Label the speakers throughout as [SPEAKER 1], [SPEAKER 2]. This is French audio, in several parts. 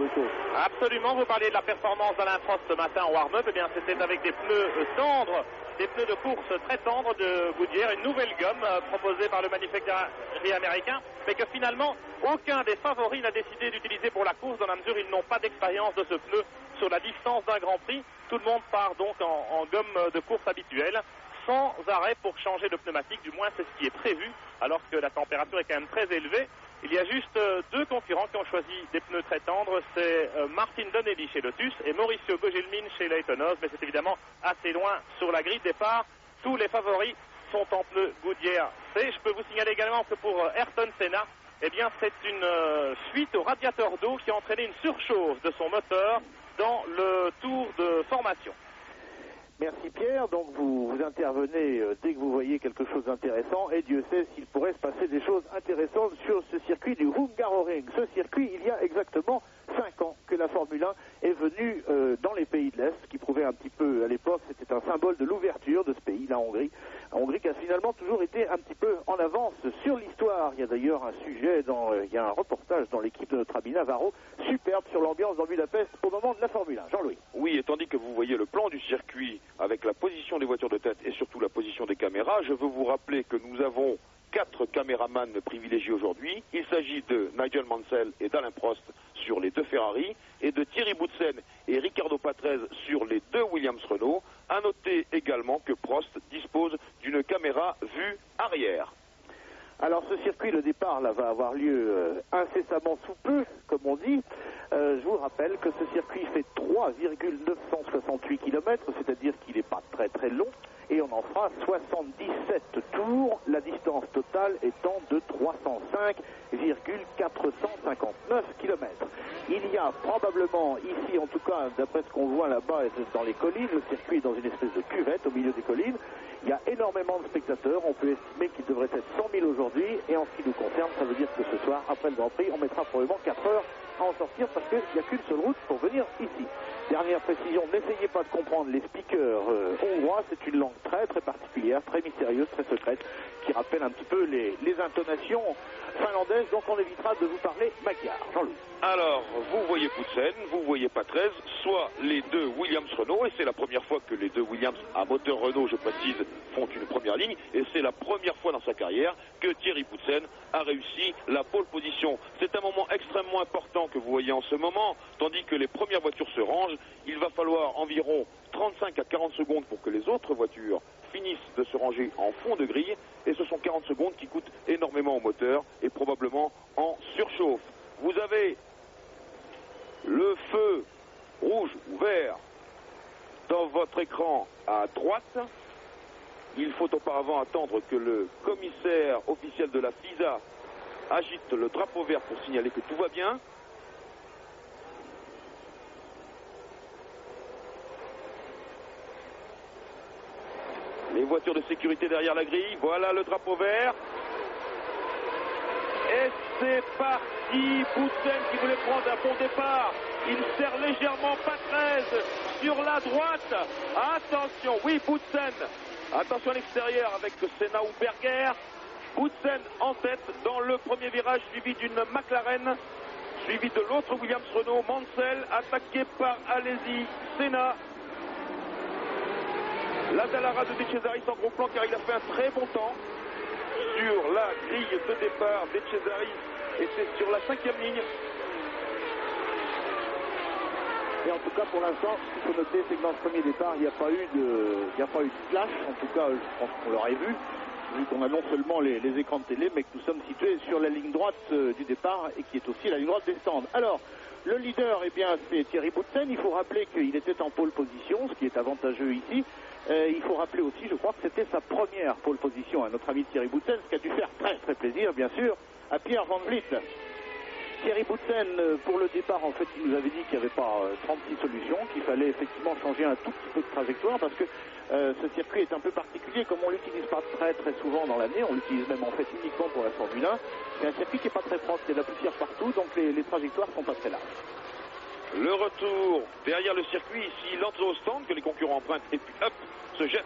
[SPEAKER 1] Rico.
[SPEAKER 2] Absolument, vous parliez de la performance d'Alain Prost ce matin en warm-up. Eh bien, c'était avec des pneus tendres, des pneus de course très tendres de Goodyear, une nouvelle gomme proposée par le manufacturier américain, mais que finalement, aucun des favoris n'a décidé d'utiliser pour la course, dans la mesure où ils n'ont pas d'expérience de ce pneu sur la distance d'un Grand Prix. Tout le monde part donc en gomme de course habituelle, sans arrêt pour changer de pneumatique, du moins c'est ce qui est prévu, alors que la température est quand même très élevée. Il y a juste deux concurrents qui ont choisi des pneus très tendres, c'est Martin Donnelly chez Lotus et Mauricio Gugelmin chez Leyton House, mais c'est évidemment assez loin sur la grille de départ. Tous les favoris sont en pneus Goodyear C. Je peux vous signaler également que pour Ayrton Senna, eh bien c'est une fuite au radiateur d'eau qui a entraîné une surchauffe de son moteur dans le tour de formation.
[SPEAKER 1] Merci Pierre, donc vous intervenez dès que vous voyez quelque chose d'intéressant et Dieu sait s'il pourrait se passer des choses intéressantes sur ce circuit du Hungaroring. Ce circuit, il y a exactement 5 ans que la Formule 1 est venue dans les pays de l'Est, ce qui prouvait un petit peu à l'époque, c'était un symbole de l'ouverture de ce pays, la Hongrie. La Hongrie qui a finalement toujours été un petit peu en avance sur l'histoire. Il y a d'ailleurs un sujet, il y a un reportage dans l'équipe de notre ami Navarro, superbe sur l'ambiance dans Budapest au moment de la Formule 1. Jean-Louis.
[SPEAKER 3] Oui, et tandis que vous voyez le plan du circuit avec la position des voitures de tête et surtout la position des caméras, je veux vous rappeler que nous avons 4 caméramans privilégiés aujourd'hui. Il s'agit de Nigel Mansell et d'Alain Prost sur les 2 Ferrari et de Thierry Boutsen et Riccardo Patrese sur les 2 Williams-Renault. À noter également que Prost dispose d'une caméra vue arrière.
[SPEAKER 1] Alors ce circuit, le départ là, va avoir lieu incessamment sous peu, comme on dit. Je vous rappelle que ce circuit fait 3,968 km, c'est-à-dire qu'il n'est pas très très long, et on en fera 77 tours, la distance totale étant de 305,459 km. Il y a probablement ici, en tout cas d'après ce qu'on voit là-bas dans les collines, le circuit est dans une espèce de cuvette au milieu des collines. Il y a énormément de spectateurs, on peut estimer qu'il devrait être 100 000 aujourd'hui, et en ce qui nous concerne, ça veut dire que ce soir, après le Grand Prix, on mettra probablement 4 heures à en sortir parce qu'il n'y a qu'une seule route pour venir ici. Dernière précision, n'essayez pas de comprendre les speakers hongrois, c'est une langue très très particulière, très mystérieuse, très secrète, qui rappelle un petit peu les intonations finlandaises, donc on évitera de vous parler magyar. Jean-Louis.
[SPEAKER 3] Alors, vous voyez Boutsen, vous voyez Patrese, soit les 2 Williams-Renault, et c'est la première fois que les 2 Williams à moteur Renault, je précise, font une première ligne, et c'est la première fois dans sa carrière que Thierry Boutsen a réussi la pole position. C'est un moment extrêmement important que vous voyez en ce moment, tandis que les premières voitures se rangent, il va falloir environ 35 à 40 secondes pour que les autres voitures finissent de se ranger en fond de grille, et ce sont 40 secondes qui coûtent énormément au moteur et probablement en surchauffe. Vous avez le feu rouge ou vert dans votre écran à droite. Il faut auparavant attendre que le commissaire officiel de la FISA agite le drapeau vert pour signaler que tout va bien. Les voitures de sécurité derrière la grille, voilà le drapeau vert. Et c'est parti, Boutsen qui voulait prendre un bon départ. Il serre légèrement Patrese sur la droite. Attention, oui, Boutsen. Attention à l'extérieur avec Senna ou Berger. Boutsen en tête dans le premier virage, suivi d'une McLaren, suivi de l'autre Williams-Renault, Mansell, attaqué par Alesi, Senna. La Dallara de De Cesaris en gros plan car il a fait un très bon temps sur la grille de départ. De Cesaris était sur la 5e ligne.
[SPEAKER 1] Et en tout cas, pour l'instant, ce qu'il faut noter, c'est que dans ce premier départ, il n'y a pas eu de flash. En tout cas, je pense qu'on l'aurait vu qu'on a non seulement les écrans de télé, mais que nous sommes situés sur la ligne droite du départ et qui est aussi la ligne droite des stands. Alors, le leader, eh bien, c'est Thierry Boutsen. Il faut rappeler qu'il était en pole position, ce qui est avantageux ici. Il faut rappeler aussi, je crois que c'était sa première pole position à notre ami Thierry Boutsen, ce qui a dû faire très très plaisir, bien sûr, à Pierre Van Vliet. Thierry Boutsen, pour le départ, en fait, il nous avait dit qu'il n'y avait pas 36 solutions, qu'il fallait effectivement changer un tout petit peu de trajectoire, parce que ce circuit est un peu particulier, comme on ne l'utilise pas très très souvent dans l'année, on l'utilise même en fait uniquement pour la Formule 1. C'est un circuit qui n'est pas très propre, il y a de la poussière partout, donc les trajectoires ne sont pas très larges.
[SPEAKER 3] Le retour derrière le circuit, ici l'entrée au stand que les concurrents empruntent et puis hop, se jette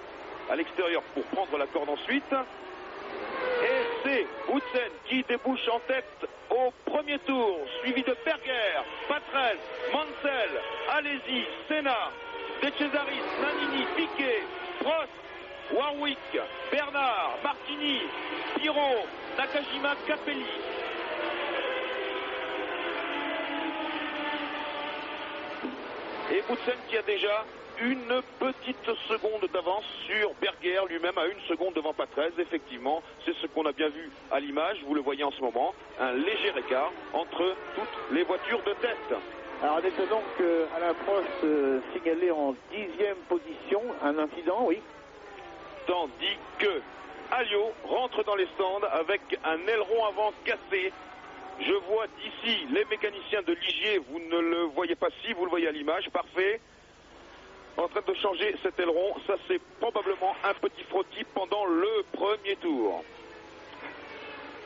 [SPEAKER 3] à l'extérieur pour prendre la corde ensuite. Et c'est Boutsen qui débouche en tête au premier tour, suivi de Berger, Patrese, Mansell, Alesi, Senna, De Cesaris, Nannini, Piquet, Prost, Warwick, Bernard, Martini, Pirot, Nakajima, Capelli. Et Boutsen qui a déjà une petite seconde d'avance sur Berger, lui-même à 1 seconde devant Patrese. Effectivement, c'est ce qu'on a bien vu à l'image, vous le voyez en ce moment, un léger écart entre toutes les voitures de tête.
[SPEAKER 1] Alors, notons donc qu'Alain Prost signalé en 10e position, un incident, oui.
[SPEAKER 3] Tandis que Alliot rentre dans les stands avec un aileron avant cassé. Je vois d'ici les mécaniciens de Ligier, vous ne le voyez pas si, vous le voyez à l'image, parfait. En train de changer cet aileron, ça c'est probablement un petit frottis pendant le premier tour.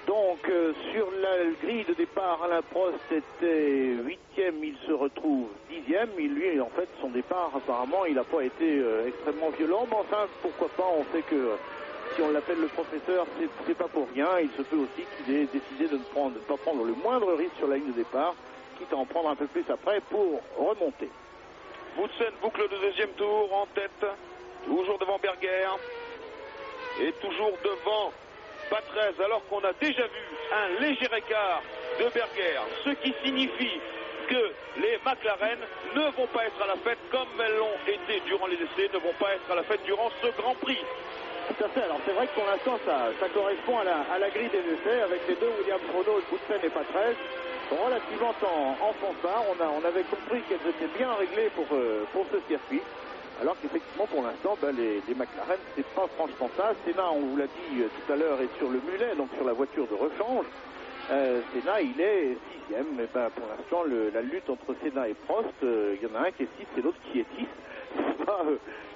[SPEAKER 1] Donc sur la grille de départ, Alain Prost était 8e, il se retrouve 10e. Lui, en fait, son départ, apparemment, il n'a pas été extrêmement violent. Mais enfin, pourquoi pas, on sait que si on l'appelle le professeur, c'est pas pour rien. Il se peut aussi qu'il ait décidé de ne pas prendre le moindre risque sur la ligne de départ, quitte à en prendre un peu plus après pour remonter.
[SPEAKER 3] Boutsen boucle de deuxième tour en tête, toujours devant Berger et toujours devant Patrese, alors qu'on a déjà vu un léger écart de Berger, ce qui signifie que les McLaren ne vont pas être à la fête comme elles l'ont été durant les essais, ne vont pas être à la fête durant ce Grand Prix.
[SPEAKER 1] Tout à fait, alors c'est vrai que pour l'instant ça correspond à la grille des essais avec les deux Williams Renault, Boutsen et Patrese, relativement en fanfare. On avait compris qu'elles étaient bien réglées pour ce circuit. Alors qu'effectivement, pour l'instant, les McLaren, c'est pas franchement ça. Senna, on vous l'a dit tout à l'heure, est sur le mulet, donc sur la voiture de rechange. Senna, il est 6e. Mais pour l'instant, la lutte entre Senna et Prost, il y en a un qui est 6 et l'autre qui est 10.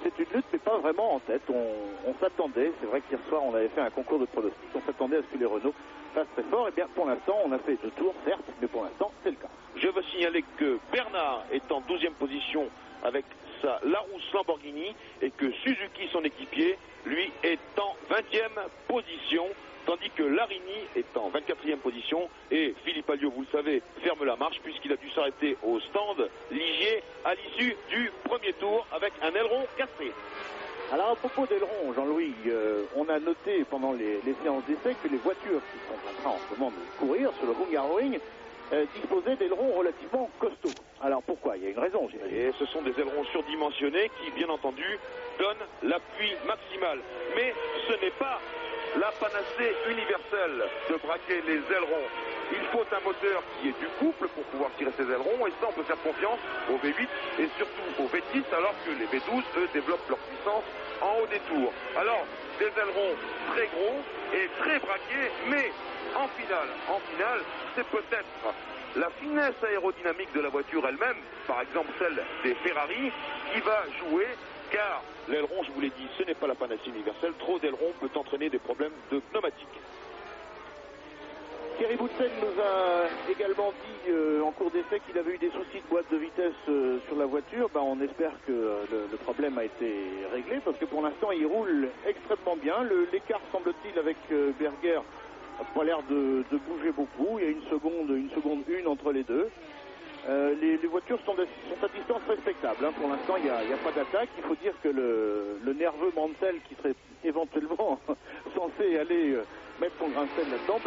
[SPEAKER 1] C'est une lutte, mais pas vraiment en tête. On s'attendait, c'est vrai qu'hier soir, on avait fait un concours de pronostics, on s'attendait à ce que les Renault fassent très fort. Et bien, pour l'instant, on a fait 2 tours, certes, mais pour l'instant, c'est le cas.
[SPEAKER 3] Je veux signaler que Bernard est en 12e position avec sa Larousse Lamborghini et que Suzuki, son équipier, lui est en 20e position, tandis que Larini est en 24e position et Philippe Alliot, vous le savez, ferme la marche puisqu'il a dû s'arrêter au stand Ligier à l'issue du premier tour avec un aileron cassé.
[SPEAKER 1] Alors à propos d'aileron, Jean-Louis, on a noté pendant les séances d'essai que les voitures qui sont en train en ce moment de courir sur le Hungaroring disposaient d'ailerons relativement costauds. Alors pourquoi? Il y a une raison, j'imagine.
[SPEAKER 3] Et ce sont des ailerons surdimensionnés qui, bien entendu, donnent l'appui maximal. Mais ce n'est pas la panacée universelle de braquer les ailerons. Il faut un moteur qui est du couple pour pouvoir tirer ces ailerons, et ça on peut faire confiance au V8 et surtout au V10, alors que les V12, eux, développent leur puissance en haut des tours. Alors, des ailerons très gros et très braqués, mais en finale, c'est peut-être la finesse aérodynamique de la voiture elle-même, par exemple celle des Ferrari, qui va jouer, car l'aileron, je vous l'ai dit, ce n'est pas la panacée universelle. Trop d'ailerons peut entraîner des problèmes de pneumatique.
[SPEAKER 1] Thierry Boutsen nous a également dit en cours d'essai qu'il avait eu des soucis de boîte de vitesse sur la voiture. On espère que le problème a été réglé parce que pour l'instant il roule extrêmement bien. L'écart semble-t-il avec Berger n'a pas l'air de bouger beaucoup. Il y a une seconde une entre les deux. Les voitures sont à distance respectable. Pour l'instant, il n'y a pas d'attaque. Il faut dire que le nerveux Mansell, qui serait éventuellement censé aller mettre son grain de sel là-dedans,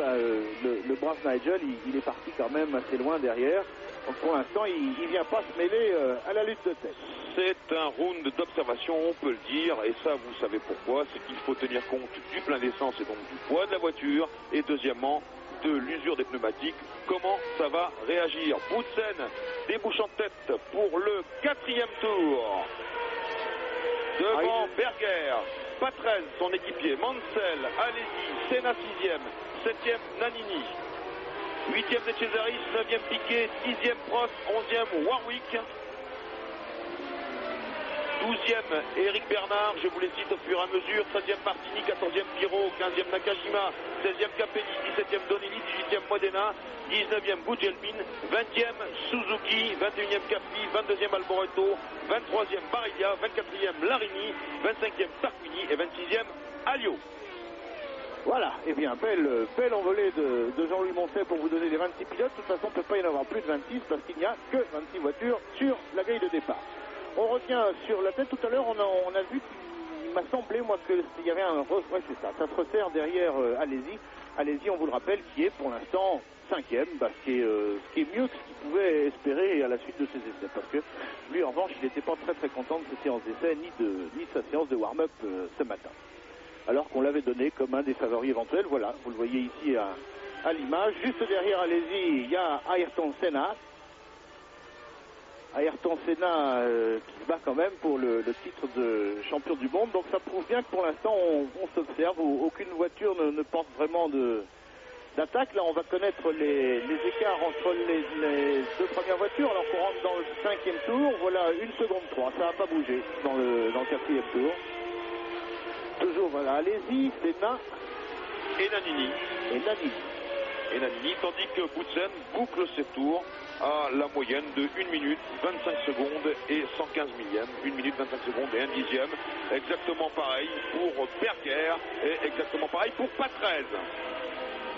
[SPEAKER 1] le brave Nigel, il est parti quand même assez loin derrière. Donc pour l'instant, il ne vient pas se mêler à la lutte de tête.
[SPEAKER 3] C'est un round d'observation, on peut le dire, et ça, vous savez pourquoi. C'est qu'il faut tenir compte du plein d'essence et donc du poids de la voiture, et deuxièmement, de l'usure des pneumatiques, comment ça va réagir. Boutsen débouche en tête pour le 4e tour. Devant Berger, Patrese, son équipier, Mansell, Alesi, Senna 6e, 7e Nannini, 8e De Cesaris, 9e Piquet, 10e Prost, 11e Warwick, 12e Eric Bernard, je vous les cite au fur et à mesure, 13e Martini, 14e Pirot, 15e Nakajima, 16e Capelli, 17e Donelli, 18e Modena, 19e Gugelmin, 20e Suzuki, 21e Capri, 22e Alboreto, 23e Barilla, 24e Larini, 25e Tarquini et 26e Alliot.
[SPEAKER 1] Voilà, eh bien, belle envolée de Jean-Louis Moncey pour vous donner les 26 pilotes. De toute façon, il ne peut pas y en avoir plus de 26 parce qu'il n'y a que 26 voitures sur la grille de départ. On retient sur la tête, tout à l'heure, on a vu qu'il m'a semblé, moi, qu'il y avait un... Ouais, c'est ça se resserre derrière Alési. Alési, on vous le rappelle, qui est pour l'instant 5e, ce qui est mieux que ce qu'il pouvait espérer à la suite de ses essais. Parce que lui, en revanche, il n'était pas très content de ses séances d'essais, ni de sa séance de warm-up ce matin. Alors qu'on l'avait donné comme un des favoris éventuels. Voilà, vous le voyez ici à l'image. Juste derrière Alési, il y a Ayrton Senna. Ayrton Senna qui se bat quand même pour le titre de champion du monde. Donc ça prouve bien que pour l'instant on s'observe. Aucune voiture ne porte vraiment d'attaque. Là on va connaître les écarts entre les deux premières voitures. Alors qu'on rentre dans le 5e tour. Voilà, 1 seconde 3. Ça n'a pas bougé dans le 4e tour. Toujours, voilà, allez-y, Senna.
[SPEAKER 3] Et Nannini. Et Nannini, tandis que Boutsen boucle ses tours à la moyenne de 1 minute 25 secondes et 115 millièmes. 1 minute 25 secondes et 1 dixième. Exactement pareil pour Berger et exactement pareil pour Patrese.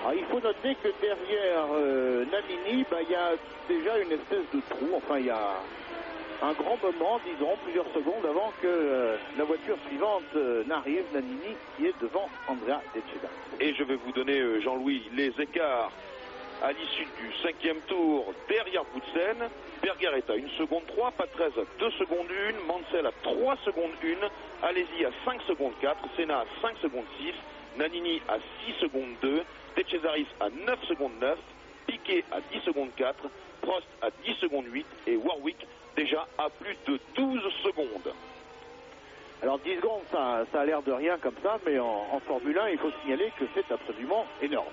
[SPEAKER 1] Alors, il faut noter que derrière Nannini, il y a déjà une espèce de trou. Enfin, il y a un grand moment, disons, plusieurs secondes avant que la voiture suivante n'arrive, Nannini qui est devant Andrea De Cesaris.
[SPEAKER 3] Et je vais vous donner, Jean-Louis, les écarts à l'issue du 5e tour derrière Boutsen. Berger est à 1 seconde 3, Patrese à 2 secondes 1, Mansell à 3 secondes 1, Alési à 5 secondes 4, Senna à 5 secondes 6, Nannini à 6 secondes 2, De Cesaris à 9 secondes 9, Piquet à 10 secondes 4, Prost à 10 secondes 8 et Warwick déjà à plus de 12 secondes.
[SPEAKER 1] Alors 10 secondes, ça a l'air de rien comme ça, mais en Formule 1, il faut signaler que c'est absolument énorme.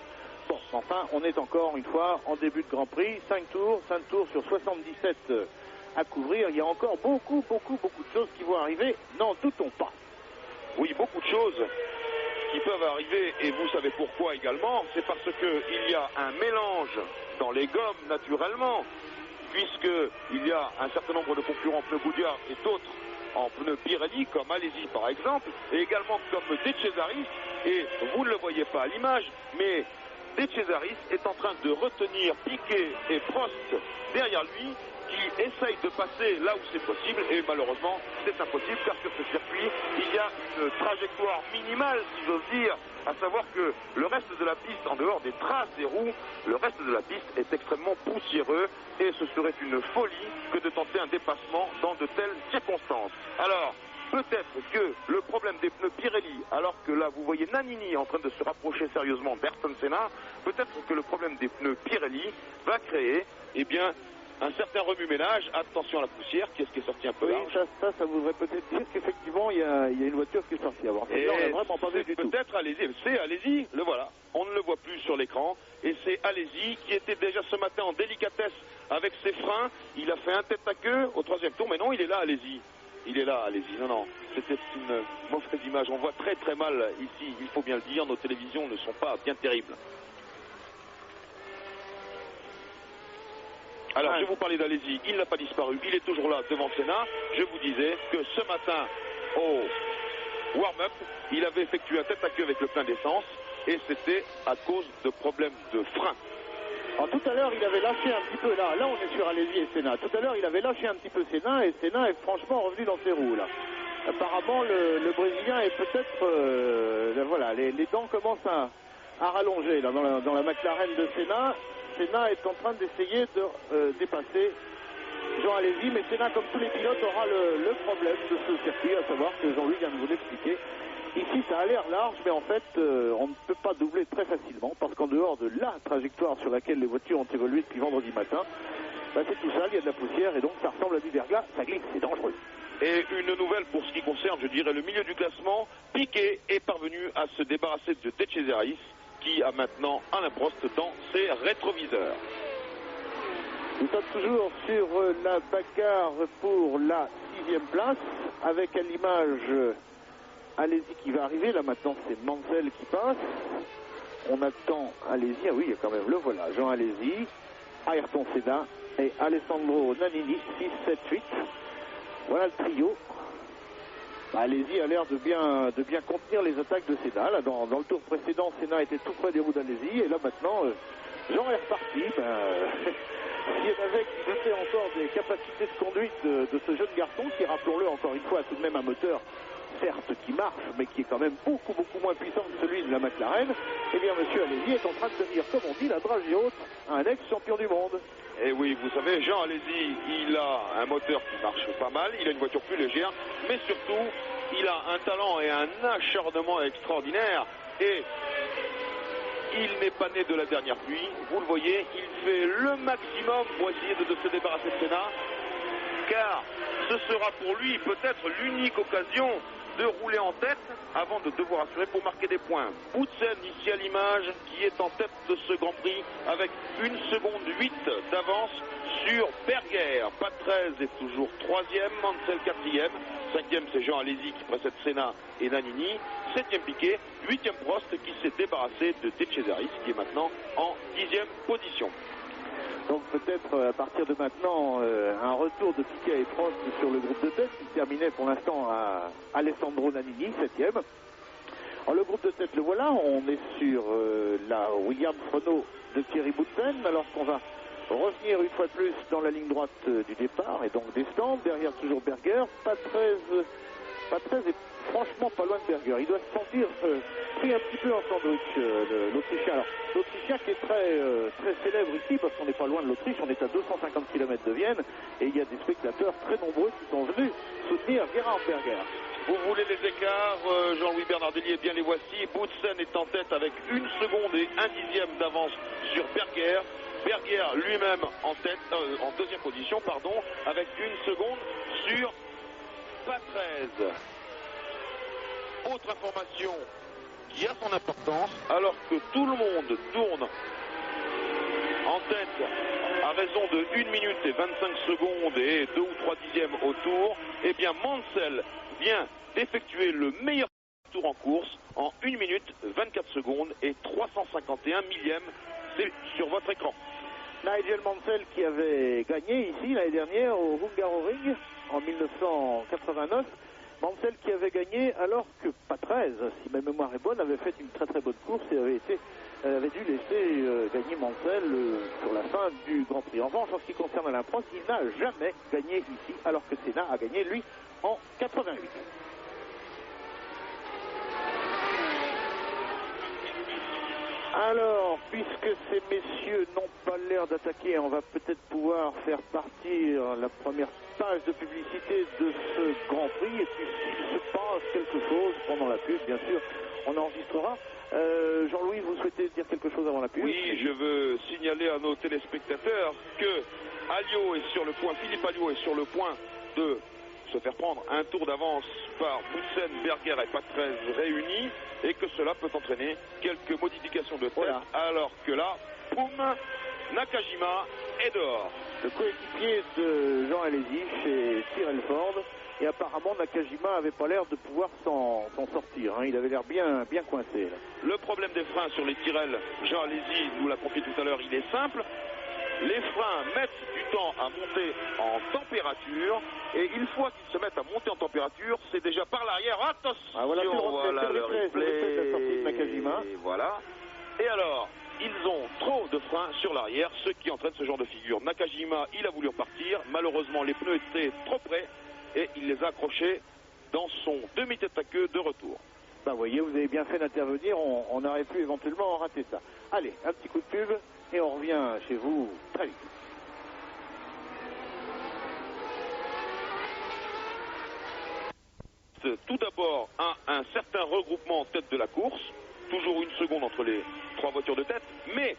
[SPEAKER 1] Bon, enfin, on est encore une fois en début de Grand Prix, 5 tours sur 77 à couvrir. Il y a encore beaucoup de choses qui vont arriver, n'en doutons pas.
[SPEAKER 3] Oui, beaucoup de choses qui peuvent arriver, et vous savez pourquoi également, c'est parce qu'il y a un mélange dans les gommes naturellement, puisqu'il y a un certain nombre de concurrents pneus Goodyear et d'autres en pneus Pirelli, comme Alési par exemple, et également comme De Cesaris, et vous ne le voyez pas à l'image, mais De Cesaris est en train de retenir Piquet et Prost derrière lui, qui essaye de passer là où c'est possible, et malheureusement c'est impossible car sur ce circuit il y a une trajectoire minimale, si j'ose dire, à savoir que le reste de la piste, en dehors des traces des roues, le reste de la piste est extrêmement poussiéreux et ce serait une folie que de tenter un dépassement dans de telles circonstances. Alors, peut-être que le problème des pneus Pirelli, alors que là vous voyez Nannini en train de se rapprocher sérieusement d'Ayrton Senna, peut-être que le problème des pneus Pirelli va créer, eh bien, un certain remue-ménage. Attention à la poussière, qu'est-ce qui est sorti un peu large.
[SPEAKER 1] Ça voudrait peut-être dire qu'effectivement il y a une voiture qui est sortie. Alors, on n'a vraiment pas vu du tout.
[SPEAKER 3] Peut-être Alési, c'est Alési, le voilà. On ne le voit plus sur l'écran. Et c'est Alési qui était déjà ce matin en délicatesse avec ses freins. Il a fait un tête à queue au 3e tour, mais non, il est là Alési. Il est là, Alési. Non, c'était une mauvaise image. On voit très mal ici, il faut bien le dire, nos télévisions ne sont pas bien terribles. Alors, je vous parlais d'Alési, il n'a pas disparu, il est toujours là devant Senna. Je vous disais que ce matin, au warm-up, il avait effectué un tête à queue avec le plein d'essence et c'était à cause de problèmes de frein.
[SPEAKER 1] Alors, tout à l'heure, il avait lâché un petit peu, là on est sur Alési et Senna. Tout à l'heure, il avait lâché un petit peu Senna et Senna est franchement revenu dans ses roues, là. Apparemment, le Brésilien est peut-être, voilà, les dents commencent à rallonger, là, dans la McLaren de Senna. Senna est en train d'essayer de dépasser Jean Alési, mais Senna, comme tous les pilotes, aura le problème de ce circuit, à savoir que Jean-Louis vient de vous l'expliquer. Ici, ça a l'air large, mais en fait, on ne peut pas doubler très facilement, parce qu'en dehors de la trajectoire sur laquelle les voitures ont évolué depuis vendredi matin, c'est tout ça, il y a de la poussière, et donc ça ressemble à du verglas, ça glisse, c'est dangereux.
[SPEAKER 3] Et une nouvelle pour ce qui concerne, je dirais, le milieu du classement, Piquet est parvenu à se débarrasser de De Cesaris, qui a maintenant Alain Prost dans ses rétroviseurs.
[SPEAKER 1] Nous sommes toujours sur la bagarre pour la 6e place, avec à l'image Alési qui va arriver. Là maintenant c'est Mansell qui passe. On attend Alési. Ah oui, il y a quand même le voilà. Jean Alési, Ayrton Senna et Alessandro Nannini, 6, 7, 8. Voilà le trio. Alési a l'air de bien contenir les attaques de Senna. Là, dans le tour précédent, Senna était tout près des roues d'Alési. Et là, maintenant, Jean est reparti. S'il y en avait qui doutaient encore des capacités de conduite de ce jeune garçon, qui, rappelons-le encore une fois, a tout de même un moteur, certes, qui marche, mais qui est quand même beaucoup moins puissant que celui de la McLaren, eh bien, monsieur Alési est en train de devenir, comme on dit, la dragée haute, un ex-champion du monde.
[SPEAKER 3] Et oui, vous savez, Jean Alési, il a un moteur qui marche pas mal, il a une voiture plus légère, mais surtout, il a un talent et un acharnement extraordinaire. Et il n'est pas né de la dernière pluie, vous le voyez, il fait le maximum pour essayer de se débarrasser de Senna, car ce sera pour lui peut-être l'unique occasion de rouler en tête avant de devoir assurer pour marquer des points. Boutsen, ici à l'image, qui est en tête de ce Grand Prix avec 1 seconde 8 d'avance sur Berger. Patrese est toujours 3e, Mansell 4e, 5e c'est Jean Alési qui précède Senna et Nannini, 7e Piquet, 8e Prost qui s'est débarrassé de De Cesaris qui est maintenant en 10e position.
[SPEAKER 1] Donc peut-être à partir de maintenant un retour de Piquet et Prost sur le groupe de tête qui terminait pour l'instant à Alessandro Nannini, 7e. Alors le groupe de tête le voilà, on est sur la Williams-Renault de Thierry Boutsen, alors qu'on va revenir une fois de plus dans la ligne droite du départ et donc des stands, derrière toujours Berger, Patrese est franchement pas loin de Berger, il doit se sentir pris un petit peu en sandwich, l'Autrichien. Alors l'Autrichien qui est très célèbre ici parce qu'on n'est pas loin de l'Autriche, on est à 250 km de Vienne et il y a des spectateurs très nombreux qui sont venus soutenir Gerhard Berger.
[SPEAKER 3] Vous voulez les écarts, Jean-Louis Bernardelli, eh bien les voici. Boutsen est en tête avec 1 seconde et 1 dixième d'avance sur Berger. Berger lui-même en tête, en deuxième position, pardon, avec 1 seconde sur Patrese. Autre information qui a son importance, alors que tout le monde tourne en tête à raison de 1 minute et 25 secondes et 2 ou 3 dixièmes au tour, eh bien Mansell vient d'effectuer le meilleur tour en course en 1 minute 24 secondes et 351 millièmes. C'est sur votre écran.
[SPEAKER 1] Nigel Mansell qui avait gagné ici l'année dernière au Hungaroring en 1989. Mansell qui avait gagné alors que Patrese, si ma mémoire est bonne, avait fait une très bonne course et avait dû laisser gagner Mansell sur la fin du Grand Prix. En revanche, en ce qui concerne Alain Prost, il n'a jamais gagné ici alors que Senna a gagné lui en 88. Alors, puisque ces messieurs n'ont pas l'air d'attaquer, on va peut-être pouvoir faire partir la première page de publicité de ce Grand Prix. Et puis, s'il se passe quelque chose pendant la pub, bien sûr, on enregistrera. Jean-Louis, vous souhaitez dire quelque chose avant la pub?
[SPEAKER 3] Oui, je veux signaler à nos téléspectateurs que Philippe Alliot est sur le point de se faire prendre un tour d'avance par Boutsen, Berger et Patrese réunis et que cela peut entraîner quelques modifications de tête alors que là, poum, Nakajima est dehors.
[SPEAKER 1] Le coéquipier de Jean Alési chez Tyrrell Ford et apparemment Nakajima avait pas l'air de pouvoir s'en sortir, hein. Il avait l'air bien coincé là.
[SPEAKER 3] Le problème des freins sur les Tyrrell, Jean Alési nous l'a confié tout à l'heure, il est simple. Les freins mettent du temps à monter en température et une fois qu'ils se mettent à monter en température, c'est déjà par l'arrière. Attention,
[SPEAKER 1] voilà le
[SPEAKER 3] replay
[SPEAKER 1] de la sortie de Nakajima.
[SPEAKER 3] Et voilà. Et alors, ils ont trop de freins sur l'arrière, ce qui entraîne ce genre de figure. Nakajima, il a voulu repartir. Malheureusement, les pneus étaient trop près et il les a accrochés dans son demi-tête à queue de retour.
[SPEAKER 1] Vous voyez, vous avez bien fait d'intervenir. On aurait pu éventuellement rater ça. Allez, un petit coup de pub. Et on revient chez vous très vite.
[SPEAKER 3] Tout d'abord, un certain regroupement en tête de la course. Toujours 1 seconde entre les 3 voitures de tête. Mais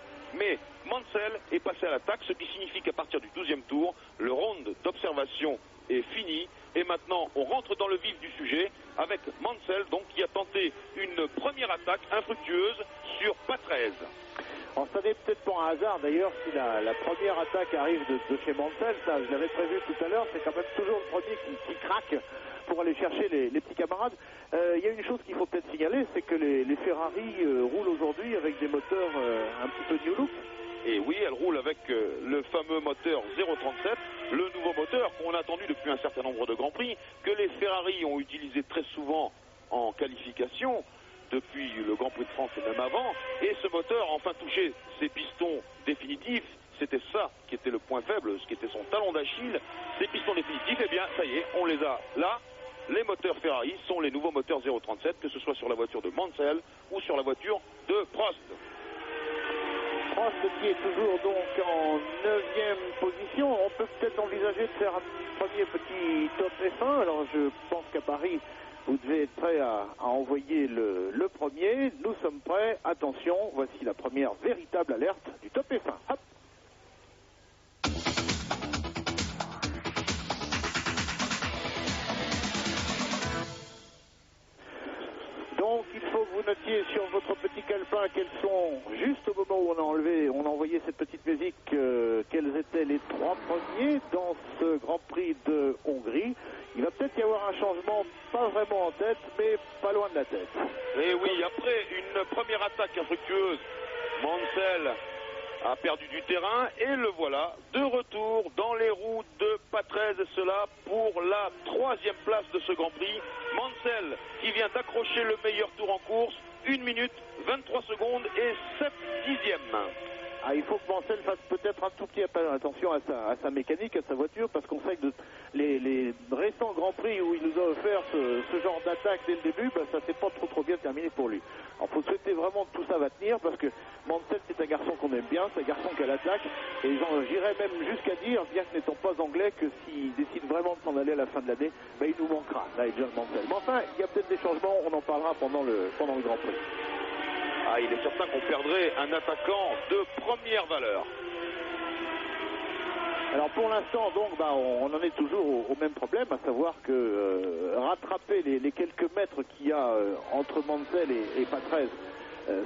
[SPEAKER 3] Mansell est passé à l'attaque, ce qui signifie qu'à partir du 12e tour, le round d'observation est fini. Et maintenant, on rentre dans le vif du sujet avec Mansell, donc, qui a tenté une première attaque infructueuse sur Patrese.
[SPEAKER 1] Alors, ça n'est peut-être pas un hasard d'ailleurs si la première attaque arrive de chez Mansell. Ça, je l'avais prévu tout à l'heure, c'est quand même toujours le premier qui craque pour aller chercher les petits camarades. Il y a une chose qu'il faut peut-être signaler, c'est que les Ferrari roulent aujourd'hui avec des moteurs un petit peu new look.
[SPEAKER 3] Et oui, elles roulent avec le fameux moteur 037 le nouveau moteur qu'on a attendu depuis un certain nombre de Grands Prix, que les Ferrari ont utilisé très souvent en qualification, depuis le Grand Prix de France et même avant, et ce moteur a enfin touché ses pistons définitifs. C'était ça qui était le point faible, ce qui était son talon d'Achille, ses pistons définitifs. Et bien ça y est, on les a là. Les moteurs Ferrari sont les nouveaux moteurs 037, que ce soit sur la voiture de Mansell ou sur la voiture de Prost.
[SPEAKER 1] Prost qui est toujours donc en 9e position. On peut peut-être envisager de faire un premier petit top F1. Alors je pense qu'à Paris, vous devez être prêt à envoyer le premier. Nous sommes prêts. Attention, voici la première véritable alerte du top F1. Hop. Donc il faut que vous notiez sur votre petit calepin quels sont, juste au moment où on a envoyé cette petite musique, quels étaient les 3 premiers dans ce Grand Prix de Hongrie. Il va peut-être y avoir un changement, pas vraiment en tête, mais pas loin de la tête.
[SPEAKER 3] Et oui, après une première attaque infructueuse, Mansell a perdu du terrain et le voilà de retour dans les roues de Patrese, et cela pour la 3e place de ce Grand Prix. Mansell qui vient d'accrocher le meilleur tour en course, 1 minute 23 secondes et 7 dixièmes.
[SPEAKER 1] Ah, il faut que Mansell fasse peut-être un tout petit attention à sa mécanique, à sa voiture, parce qu'on sait que les récents Grands Prix où il nous a offert ce genre d'attaque dès le début, bah, ça s'est pas trop bien terminé pour lui. Alors il faut souhaiter vraiment que tout ça va tenir, parce que Mansell c'est un garçon qu'on aime bien, c'est un garçon qui a l'attaque, et j'irais même jusqu'à dire, bien que n'étant pas anglais, que s'il décide vraiment de s'en aller à la fin de l'année, bah, il nous manquera, là, John Mansell. Mais enfin, il y a peut-être des changements, on en parlera pendant le Grand Prix.
[SPEAKER 3] Ah, il est certain qu'on perdrait un attaquant de première valeur.
[SPEAKER 1] Alors pour l'instant, donc, bah, on en est toujours au même problème, à savoir que rattraper les quelques mètres qu'il y a entre Mansell et Patrese,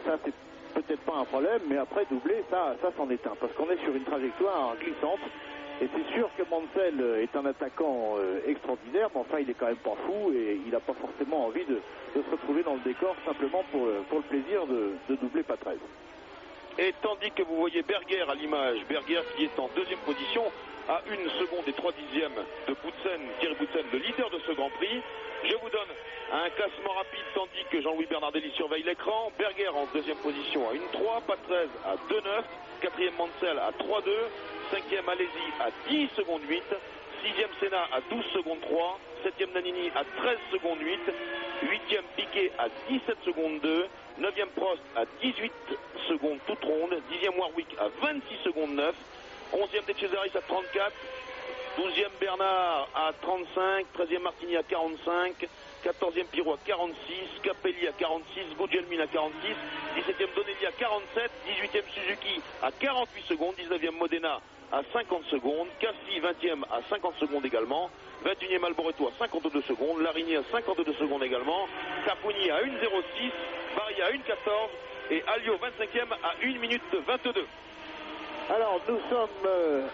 [SPEAKER 1] ça c'est peut-être pas un problème, mais après doubler, ça c'en est un, parce qu'on est sur une trajectoire glissante. Et c'est sûr que Mansell est un attaquant extraordinaire, mais enfin il est quand même pas fou et il n'a pas forcément envie de se retrouver dans le décor simplement pour le plaisir de doubler Patrese.
[SPEAKER 3] Et tandis que vous voyez Berger à l'image, Berger qui est en 2e position à 1 seconde et 3 dixièmes de Boutsen, Thierry Boutsen, le leader de ce Grand Prix. Je vous donne un classement rapide tandis que Jean-Louis Bernardelli surveille l'écran. Berger en 2e position à 1,3, Patrese à 2,9, 4e Mansell à 3,2, 5e Alesi à 10 secondes 8, 6e Senna à 12 secondes 3, 7e Nannini à 13 secondes 8, 8e Piquet à 17 secondes 2, 9e Prost à 18 secondes toute ronde, 10e Warwick à 26 secondes 9, 11e De Cesaris à 34, 12e Bernard à 35, 13e Martini à 45, 14e Pirot à 46, Capelli à 46, Gugelmin à 46, 17e Donelli à 47, 18e Suzuki à 48 secondes, 19e Modena à 50 secondes, Cassi 20e à 50 secondes également, 21e Alboreto à 52 secondes, Larigny à 52 secondes également, Carpugni à 1,06, Barry à 1,14 et Alliot 25e à 1 minute 22.
[SPEAKER 1] Alors nous sommes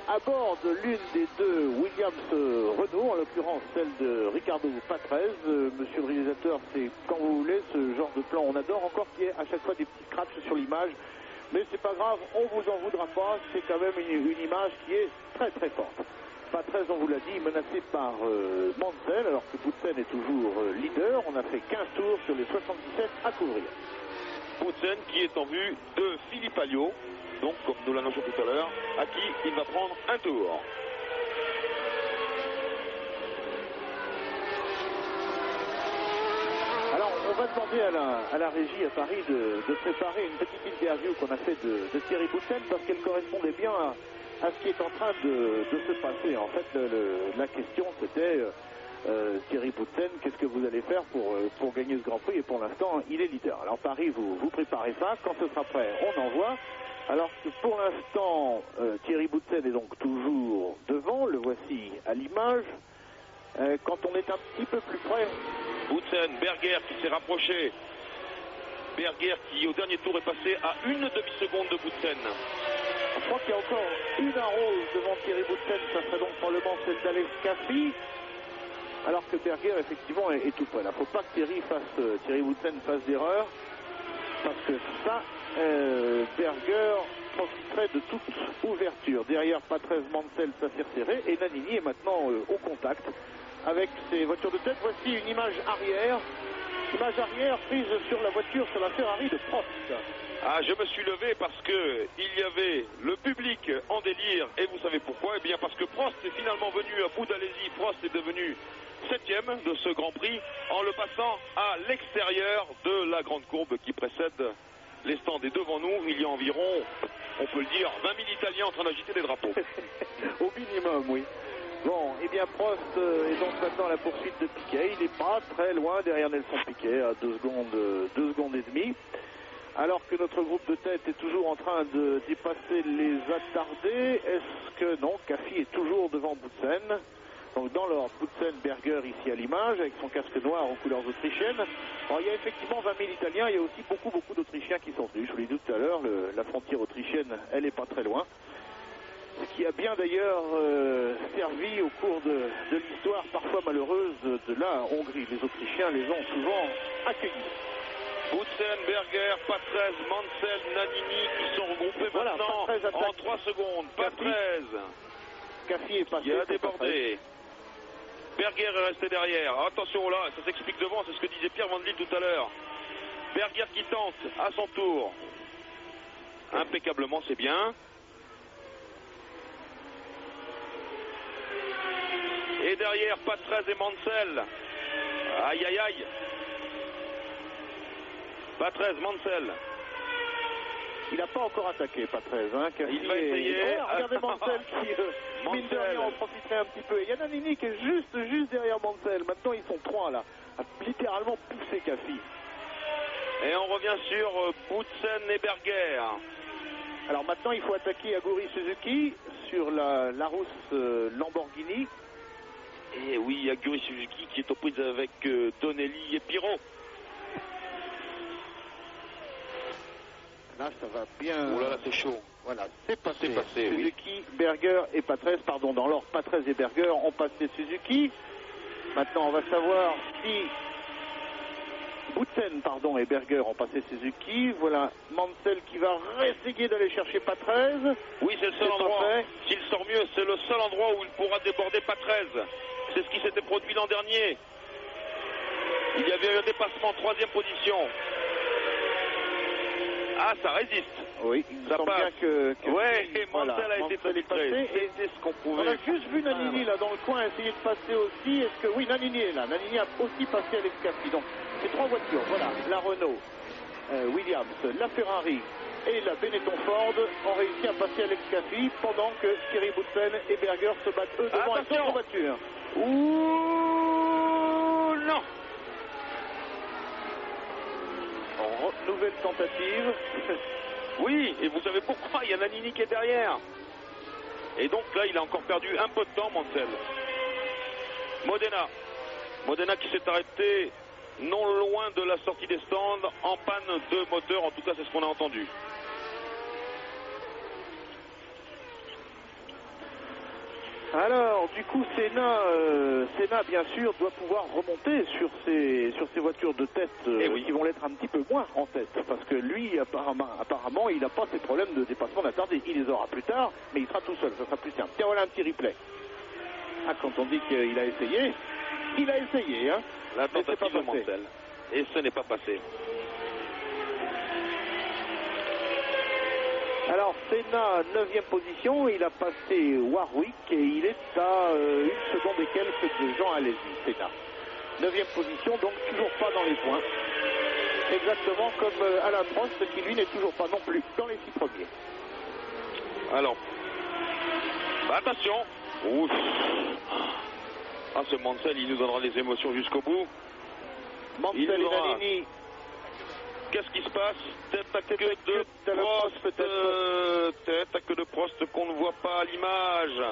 [SPEAKER 1] à bord de l'une des 2 Williams Renault, en l'occurrence celle de Ricardo Patrese. Monsieur le réalisateur, c'est quand vous voulez ce genre de plan, on adore, encore qu'il y ait à chaque fois des petits scratchs sur l'image, mais c'est pas grave, on vous en voudra pas, c'est quand même une image qui est très très forte. Patrese, on vous l'a dit, menacé par Mansell, alors que Boutsen est toujours leader. On a fait 15 tours sur les 77 à couvrir.
[SPEAKER 3] Boutsen qui est en vue de Philippe Alliot, donc comme nous l'annonçons tout à l'heure, à qui il va prendre un tour.
[SPEAKER 1] Alors on va demander à la régie à Paris de préparer une petite interview qu'on a fait de Thierry Boutsen, parce qu'elle correspondait bien à ce qui est en train de se passer. En fait, la question c'était Thierry Boutsen, qu'est-ce que vous allez faire pour gagner ce Grand Prix? Et pour l'instant, il est leader. Alors Paris, vous préparez ça, quand ce sera prêt, on envoie. Alors que pour l'instant, Thierry Boutsen est donc toujours devant, le voici à l'image. Quand on est un petit peu plus près...
[SPEAKER 3] Boutsen, Berger qui s'est rapproché. Berger qui au dernier tour est passé à 1 demi-seconde de Boutsen.
[SPEAKER 1] Je crois qu'il y a encore une rose devant Thierry Boutsen, ça serait donc probablement celle d'Alex Cassi. Alors que Berger effectivement est tout près. Il ne faut pas que Thierry Boutsen fasse d'erreur. parce que ça, Berger profiterait de toute ouverture. Derrière, Patrese, Mansell, ça s'est resserré, et Nannini est maintenant au contact avec ses voitures de tête. Voici une image arrière prise sur la voiture, sur la Ferrari de Prost.
[SPEAKER 3] Ah, je me suis levé parce que il y avait le public en délire, et vous savez pourquoi? Eh bien parce que Prost est finalement venu à bout d'Alésie. Prost est devenu 7e de ce Grand Prix en le passant à l'extérieur de la grande courbe qui précède les stands. Et devant nous, il y a environ, on peut le dire, 20 000 Italiens en train d'agiter des drapeaux.
[SPEAKER 1] Au minimum, oui. Bon, eh bien Prost est donc maintenant à la poursuite de Piquet. Il n'est pas très loin derrière Nelson Piquet, à 2 secondes et demie. Alors que notre groupe de tête est toujours en train de dépasser les attardés. Est-ce que non, Caffi est toujours devant Boutsen. Donc dans l'ordre, Boutsen, Berger ici à l'image, avec son casque noir aux couleurs autrichiennes. Alors il y a effectivement 20 000 Italiens, il y a aussi beaucoup d'Autrichiens qui sont venus. Je vous l'ai dit tout à l'heure, la frontière autrichienne, elle n'est pas très loin. Ce qui a bien d'ailleurs servi au cours de l'histoire parfois malheureuse de la Hongrie. Les Autrichiens les ont souvent accueillis.
[SPEAKER 3] Boutsen, Berger, Patrese, Mansell, Nannini qui sont regroupés maintenant en 3 secondes. Patrese
[SPEAKER 1] Caffi est passé.
[SPEAKER 3] Il a débordé. Berger est resté derrière. Attention là, ça s'explique devant, c'est ce que disait Pierre Van Lille tout à l'heure. Berger qui tente à son tour. Impeccablement, c'est bien. Et derrière, Patrese et Mansell. Aïe, aïe, aïe. Patrese, Mansell.
[SPEAKER 1] Il n'a pas encore attaqué, Patrese. Hein,
[SPEAKER 3] il va essayer.
[SPEAKER 1] Regardez Mansell qui, mine de rien, en profiterait un petit peu. Il y a Nannini qui est juste derrière Mansell. Maintenant, ils sont 3 là, à littéralement pousser Caffi.
[SPEAKER 3] Et on revient sur Boutsen et Berger.
[SPEAKER 1] Alors maintenant, il faut attaquer Aguri Suzuki sur la Larousse Lamborghini.
[SPEAKER 3] Et oui, Aguri Suzuki qui est aux prises avec Donelli et Pirot.
[SPEAKER 1] Là, ça va bien.
[SPEAKER 3] Oh là là, c'est chaud.
[SPEAKER 1] Voilà, c'est passé.
[SPEAKER 3] Suzuki,
[SPEAKER 1] oui. Berger et Patrese, pardon, dans l'ordre, Patrese et Berger ont passé Suzuki. Maintenant, on va savoir si Boutsen, pardon, et Berger ont passé Suzuki. Voilà Mansell qui va essayer d'aller chercher Patrese.
[SPEAKER 3] Oui, c'est le seul endroit. S'il sort mieux, c'est le seul endroit où il pourra déborder Patrese. C'est ce qui s'était produit l'an dernier. Il y avait un dépassement, 3e position. Ah, ça résiste.
[SPEAKER 1] Oui, ça passe. Bien que
[SPEAKER 3] ouais, et Mansell a été passé.
[SPEAKER 1] Et c'est ce qu'on pouvait. On a juste vu Nannini là dans le coin essayer de passer aussi. Est-ce que oui, Nannini est là. Nannini a aussi passé Alex Caffi. Donc c'est 3 voitures. Voilà, la Renault, Williams, la Ferrari et la Benetton Ford ont réussi à passer Alex Caffi pendant que Thierry Boutsen et Berger se battent eux devant une autre voiture.
[SPEAKER 3] Ouh non.
[SPEAKER 1] Nouvelle tentative.
[SPEAKER 3] Oui, et vous savez pourquoi? Il y a Nannini qui est derrière. Et donc là, il a encore perdu un peu de temps, Mansell. Modena qui s'est arrêté non loin de la sortie des stands, en panne de moteur, en tout cas c'est ce qu'on a entendu.
[SPEAKER 1] Alors, du coup, Senna, bien sûr, doit pouvoir remonter sur ses voitures de tête
[SPEAKER 3] oui.
[SPEAKER 1] qui vont l'être un petit peu moins en tête. Parce que lui, apparemment, il n'a pas ces problèmes de dépassement d'attardé. Il les aura plus tard, mais il sera tout seul. Ça sera plus simple. Tiens, voilà un petit replay. Ah, quand on dit qu'il a essayé, il a essayé. Hein,
[SPEAKER 3] la tentative de Mansell. Et ce n'est pas passé.
[SPEAKER 1] Alors, Senna, 9e position, il a passé Warwick et il est à 1 seconde et quelques de Jean Alesi, Senna. 9e position, donc toujours pas dans les points. Exactement comme Alain Prost, qui lui n'est toujours pas non plus dans les 6 premiers.
[SPEAKER 3] Alors, attention. Ouf. Ah, ce Mansell, il nous donnera des émotions jusqu'au bout.
[SPEAKER 1] Mansell et Nannini.
[SPEAKER 3] Qu'est-ce qui se passe? Tête à queue de Prost, tête à queue de Prost qu'on ne voit pas à l'image.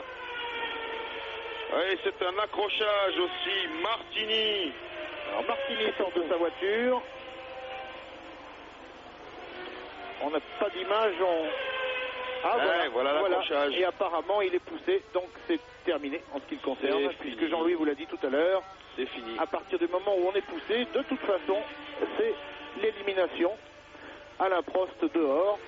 [SPEAKER 3] Oui, c'est un accrochage aussi. Martini.
[SPEAKER 1] Alors Martini sort de sa voiture. On n'a pas d'image. Ah
[SPEAKER 3] voilà l'accrochage.
[SPEAKER 1] Et apparemment il est poussé, donc c'est terminé en ce qui le concerne, puisque Jean-Louis vous l'a dit tout à l'heure.
[SPEAKER 3] C'est fini.
[SPEAKER 1] À partir du moment où on est poussé, de toute façon, c'est l'élimination. Alain Prost dehors.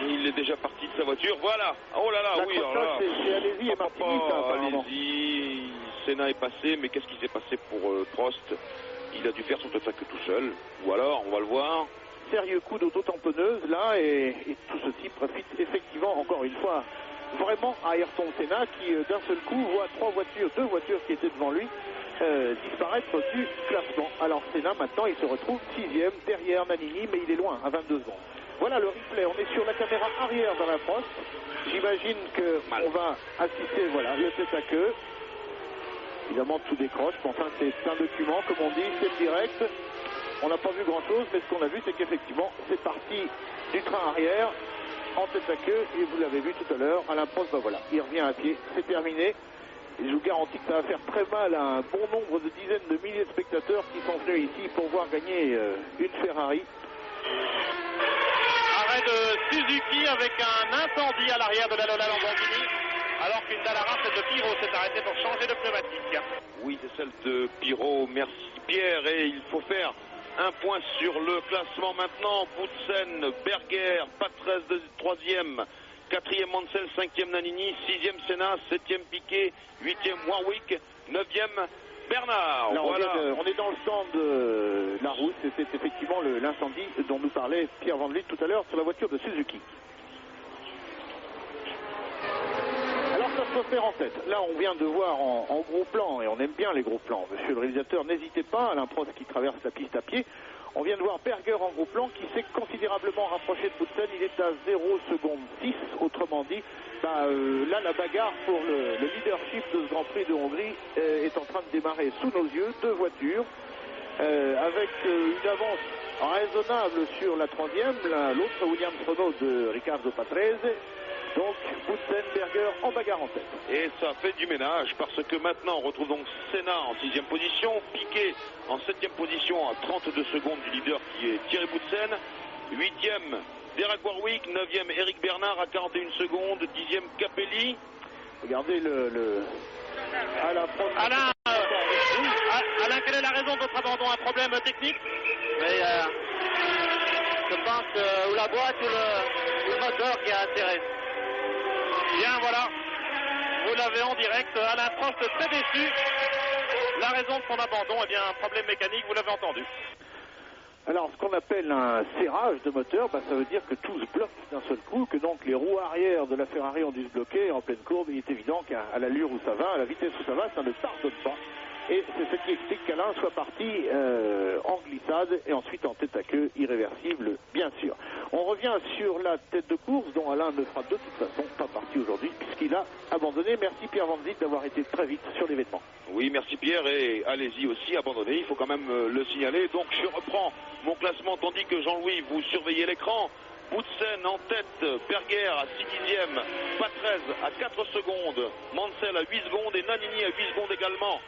[SPEAKER 3] Il est déjà parti de sa voiture, voilà. Oh là là, oui, alors là.
[SPEAKER 1] C'est Alesi et Martini, ça, apparemment.
[SPEAKER 3] Alesi, Senna est passé, mais qu'est-ce qui s'est passé pour Prost? Il a dû faire son attaque tout seul, ou alors, on va le voir.
[SPEAKER 1] Sérieux coup d'auto-tamponneuse, là, et tout ceci profite effectivement, encore une fois, vraiment à Ayrton Senna, qui d'un seul coup voit deux voitures qui étaient devant lui, disparaître du classement. Alors Senna, maintenant, il se retrouve 6e derrière Nannini, mais il est loin, à 22 secondes. Voilà le replay, on est sur la caméra arrière d'Alain Prost. J'imagine qu'on va assister, voilà, le tête à queue. Évidemment, tout décroche, mais enfin, c'est un document, comme on dit, c'est direct. On n'a pas vu grand-chose, mais ce qu'on a vu, c'est qu'effectivement, c'est parti du train arrière, en tête à queue, et vous l'avez vu tout à l'heure, Alain Prost, ben voilà, il revient à pied, c'est terminé. Et je vous garantis que ça va faire très mal à un bon nombre de dizaines de milliers de spectateurs qui sont venus ici pour voir gagner une Ferrari.
[SPEAKER 2] Arrêt de Suzuki avec un incendie à l'arrière de la Lola Lamborghini, alors qu'une Dallara, celle de Pirot, s'est arrêtée pour changer de pneumatique.
[SPEAKER 3] Oui, c'est celle de Pirot, merci Pierre, et il faut faire un point sur le classement maintenant. Boutsen, Berger, Patrese 3e, 4e Mansell, 5e Nannini, 6e Senna, 7e Piquet, 8e Warwick, 9e Bernard.
[SPEAKER 1] Là,
[SPEAKER 3] voilà.
[SPEAKER 1] on est dans le stand de la route, c'était effectivement l'incendie dont nous parlait Pierre Van Vliet tout à l'heure sur la voiture de Suzuki. Alors ça se fait en tête. Là on vient de voir en gros plan, et on aime bien les gros plans. Monsieur le réalisateur, n'hésitez pas, Alain Prost qui traverse la piste à pied. On vient de voir Berger en gros plan qui s'est considérablement rapproché de Boutsen. Il est à 0 seconde 6, autrement dit. Là, la bagarre pour le leadership de ce Grand Prix de Hongrie est en train de démarrer sous nos yeux. Deux voitures avec une avance raisonnable sur la 3e, l'autre Williams Renault de Riccardo Patrese. Donc Boutsen, Berger en bagarre en tête.
[SPEAKER 3] Et ça fait du ménage parce que maintenant on retrouve donc Senna en 6e position, Piquet en 7e position à 32 secondes du leader qui est Thierry Boutsen, 8e Derek Warwick, 9e Eric Bernard à 41 secondes, 10e Capelli.
[SPEAKER 1] Regardez
[SPEAKER 2] Alain, quelle est la raison de votre abandon? Un problème technique?
[SPEAKER 4] Mais je pense ou la boîte ou le moteur qui a atterré.
[SPEAKER 2] Bien, voilà, vous l'avez en direct. Alain Prost très déçu. La raison de son abandon, eh bien, un problème mécanique, vous l'avez entendu.
[SPEAKER 1] Alors, ce qu'on appelle un serrage de moteur, ça veut dire que tout se bloque d'un seul coup, que donc les roues arrière de la Ferrari ont dû se bloquer en pleine courbe. Il est évident qu'à l'allure où ça va, à la vitesse où ça va, ça ne pardonne pas. Et c'est ce qui explique qu'Alain soit parti en glissade et ensuite en tête à queue, irréversible, bien sûr. On revient sur la tête de course dont Alain ne fera de toute façon pas partie aujourd'hui puisqu'il a abandonné. Merci Pierre Van Vliet d'avoir été très vite sur l'événement.
[SPEAKER 3] Oui, merci Pierre, et allez-y aussi, abandonné, il faut quand même le signaler. Donc je reprends mon classement tandis que Jean-Louis, vous surveillez l'écran. Boutsen en tête, Berger à 6/10, Patrese à 4 secondes, Mansell à 8 secondes et Nannini à 8 secondes également.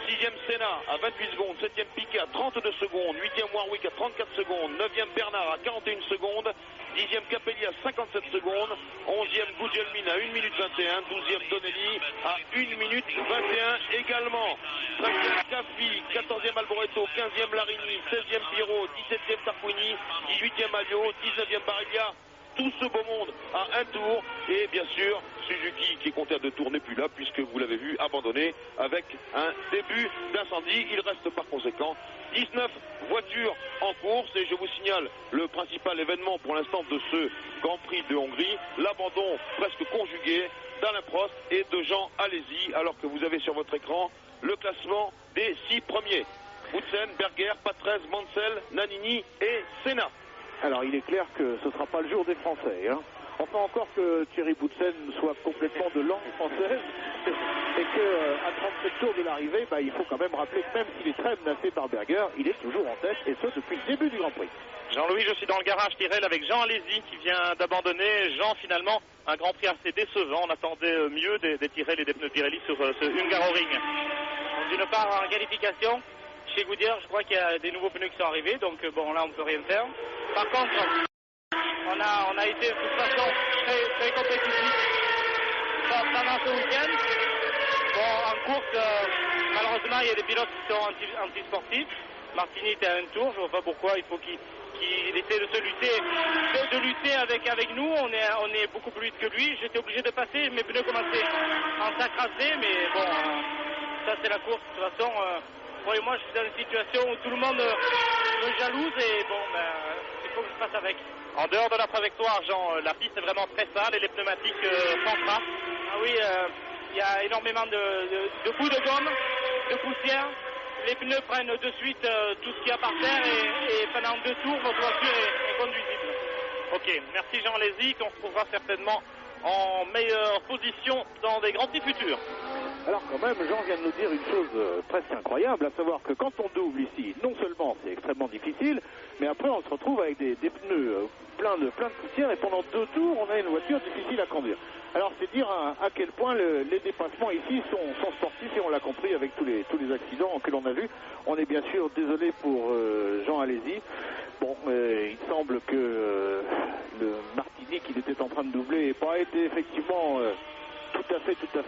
[SPEAKER 3] 6e Senna à 28 secondes, 7e Piquet à 32 secondes, 8e Warwick à 34 secondes, 9e Bernard à 41 secondes, 10e Capelli à 57 secondes, 11e Gugelmin à 1 minute 21, 12e Donnelly à 1 minute 21 également. 5e Caffi, 14e Alboreto, 15e Larini, 16e Pirot, 17e Tarquini, 18e Alliot, 19e Barilla. Tout ce beau monde à un tour, et bien sûr Suzuki qui est compté à 2 tours n'est plus là puisque vous l'avez vu abandonné avec un début d'incendie. Il reste par conséquent 19 voitures en course et je vous signale le principal événement pour l'instant de ce Grand Prix de Hongrie, l'abandon presque conjugué d'Alain Prost et de Jean Alesi, alors que vous avez sur votre écran le classement des 6 premiers. Boutsen, Berger, Patrese, Mansell, Nannini et Senna.
[SPEAKER 1] Alors il est clair que ce ne sera pas le jour des Français. Enfin encore que Thierry Boutsen soit complètement de langue française et qu'à 37 tours de l'arrivée, il faut quand même rappeler que même s'il est très menacé par Berger, il est toujours en tête et ce depuis le début du Grand Prix.
[SPEAKER 2] Jean-Louis, je suis dans le garage Tyrrell avec Jean Alesi qui vient d'abandonner. Jean, finalement, un Grand Prix assez décevant. On attendait mieux des Tyrrell et des pneus Pirelli sur ce Hungaroring.
[SPEAKER 4] D'une part en qualification, chez Goodyear, je crois qu'il y a des nouveaux pneus qui sont arrivés, donc bon là on ne peut rien faire. Par contre, on a été de toute façon très compétitifs pendant ce week-end. Bon, en course, malheureusement il y a des pilotes qui sont anti-sportifs. Martini était à un tour, je ne vois pas pourquoi il faut qu'il il essaie de lutter avec nous. On est beaucoup plus vite que lui. J'étais obligé de passer, mes pneus commençaient à s'accrasser, mais bon, ça c'est la course. De toute façon, croyez-moi, je suis dans une situation où tout le monde me jalouse et bon, il faut que je passe avec.
[SPEAKER 2] En dehors de la trajectoire, Jean, la piste est vraiment très sale et les pneumatiques sans trace.
[SPEAKER 4] Ah oui, il y a énormément de bouts de gomme, de poussière. Les pneus prennent de suite tout ce qu'il y a par terre et pendant 2 tours, votre voiture est conduisible.
[SPEAKER 2] Ok, merci Jean Lézy, qu'on se trouvera certainement en meilleure position dans des grands prix futurs.
[SPEAKER 1] Alors quand même, Jean vient de nous dire une chose presque incroyable, à savoir que quand on double ici, non seulement c'est extrêmement difficile, mais après on se retrouve avec des pneus plein de poussière et pendant 2 tours, on a une voiture difficile à conduire. Alors c'est dire à quel point les dépassements ici sont sportifs et on l'a compris avec tous les accidents que l'on a vus. On est bien sûr désolé pour Jean Alési. Bon, il semble que le Martini qu'il était en train de doubler n'ait pas été effectivement tout à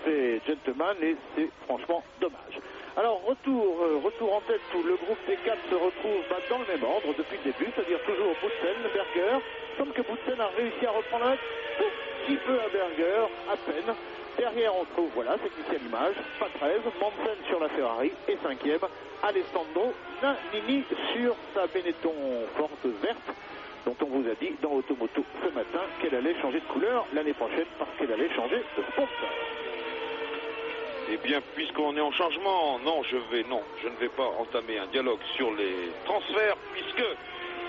[SPEAKER 1] fait gentleman et c'est franchement dommage. Alors retour en tête où le groupe T4 se retrouve dans le même ordre depuis le début, c'est-à-dire toujours Boutsen, Berger, comme que Boutsen a réussi à reprendre un tout petit peu à Berger, à peine. Derrière on trouve, voilà, c'est ici à l'image, Patrese, Mansell sur la Ferrari et 5e, Alessandro Nannini sur sa Benetton forte verte, dont on vous a dit dans Automoto ce matin qu'elle allait changer de couleur l'année prochaine parce qu'elle allait changer de sponsor.
[SPEAKER 3] Eh bien, puisqu'on est en changement, je ne vais pas entamer un dialogue sur les transferts, puisque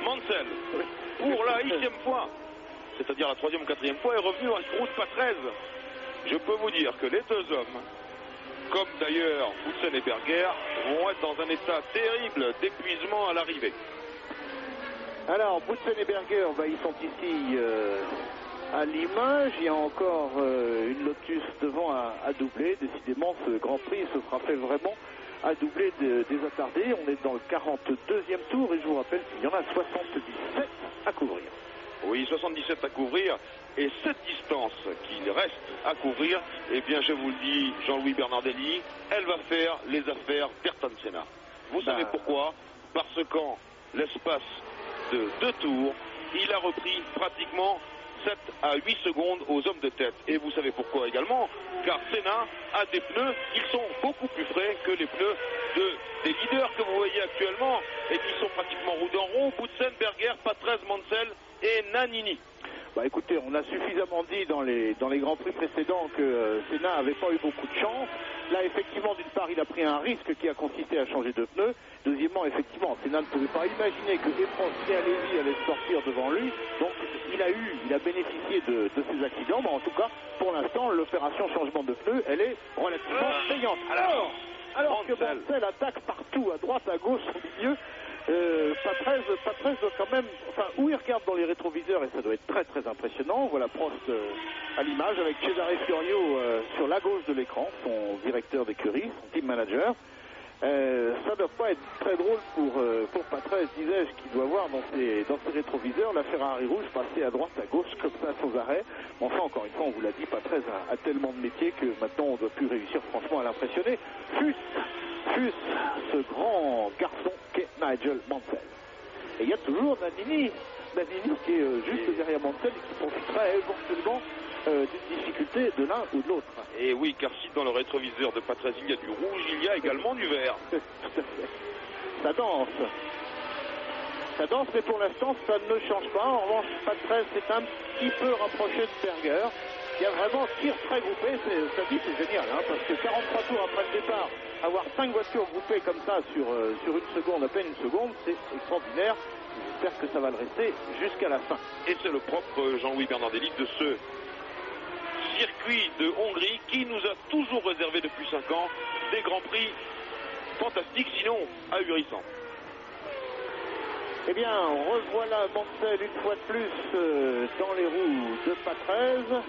[SPEAKER 3] Mansell, pour la 10e fois, c'est-à-dire la 3e ou 4e fois, est revenu à une route Patrese. Je peux vous dire que les 2 hommes, comme d'ailleurs Boutsen et Berger, vont être dans un état terrible d'épuisement à l'arrivée.
[SPEAKER 1] Alors, Boutsen et Berger, ils sont ici à l'image. Il y a encore une Lotus devant à doubler. Décidément, ce Grand Prix se fera fait vraiment à doubler des attardés. On est dans le 42e tour et je vous rappelle qu'il y en a 77 à couvrir.
[SPEAKER 3] Oui, 77 à couvrir. Et cette distance qu'il reste à couvrir, eh bien, je vous le dis, Jean-Louis Bernardelli, elle va faire les affaires d'Ayrton Senna. Vous savez pourquoi? Parce qu'en l'espace de 2 tours, il a repris pratiquement 7 à 8 secondes aux hommes de tête. Et vous savez pourquoi également? Car Senna a des pneus qui sont beaucoup plus frais que les pneus des leaders que vous voyez actuellement et qui sont pratiquement roue en rond, Boutsen, Berger, Patrese, Mansell et Nannini.
[SPEAKER 1] Écoutez, on a suffisamment dit dans les Grands Prix précédents que Senna n'avait pas eu beaucoup de chance. Là, effectivement, d'une part, il a pris un risque qui a consisté à changer de pneus. Deuxièmement, effectivement, Senna ne pouvait pas imaginer que Prost et Alesi allaient sortir devant lui. Donc, il a bénéficié de ces accidents. Mais en tout cas, pour l'instant, l'opération changement de pneus, elle est relativement payante. Alors que Mansell attaque partout, à droite, à gauche, au milieu, Patrese doit quand même, où il regarde dans les rétroviseurs et ça doit être très très impressionnant. Voilà Prost à l'image avec Cesare Fiorio sur la gauche de l'écran, son directeur d'écurie, son team manager. Ça ne doit pas être très drôle pour Patrese, disais-je, qui doit voir dans ses rétroviseurs la Ferrari rouge passer à droite, à gauche, comme ça, sans arrêt. Mais enfin, encore une fois, on vous l'a dit, Patrese a tellement de métiers que maintenant, on ne doit plus réussir franchement à l'impressionner. Fût ce grand garçon qu'est Nigel Mansell. Et il y a toujours Nannini qui est juste derrière Mansell et qui profitera éventuellement d'une difficulté de l'un ou de l'autre.
[SPEAKER 3] Et oui, car si dans le rétroviseur de Patrese il y a du rouge, il y a également du vert.
[SPEAKER 1] Tout à fait. Ça danse, mais pour l'instant, ça ne change pas. En revanche, Patrese s'est un petit peu rapproché de Berger. Il y a vraiment tir très groupé, ça dit c'est génial, parce que 43 tours après le départ, avoir 5 voitures groupées comme ça sur une seconde, à peine une seconde, c'est extraordinaire. J'espère que ça va le rester jusqu'à la fin.
[SPEAKER 3] Et c'est le propre Jean-Louis Bernardelli de ce circuit de Hongrie qui nous a toujours réservé depuis 5 ans des grands prix fantastiques, sinon ahurissants.
[SPEAKER 1] Eh bien, revoilà Mansell une fois de plus dans les roues de Patrese.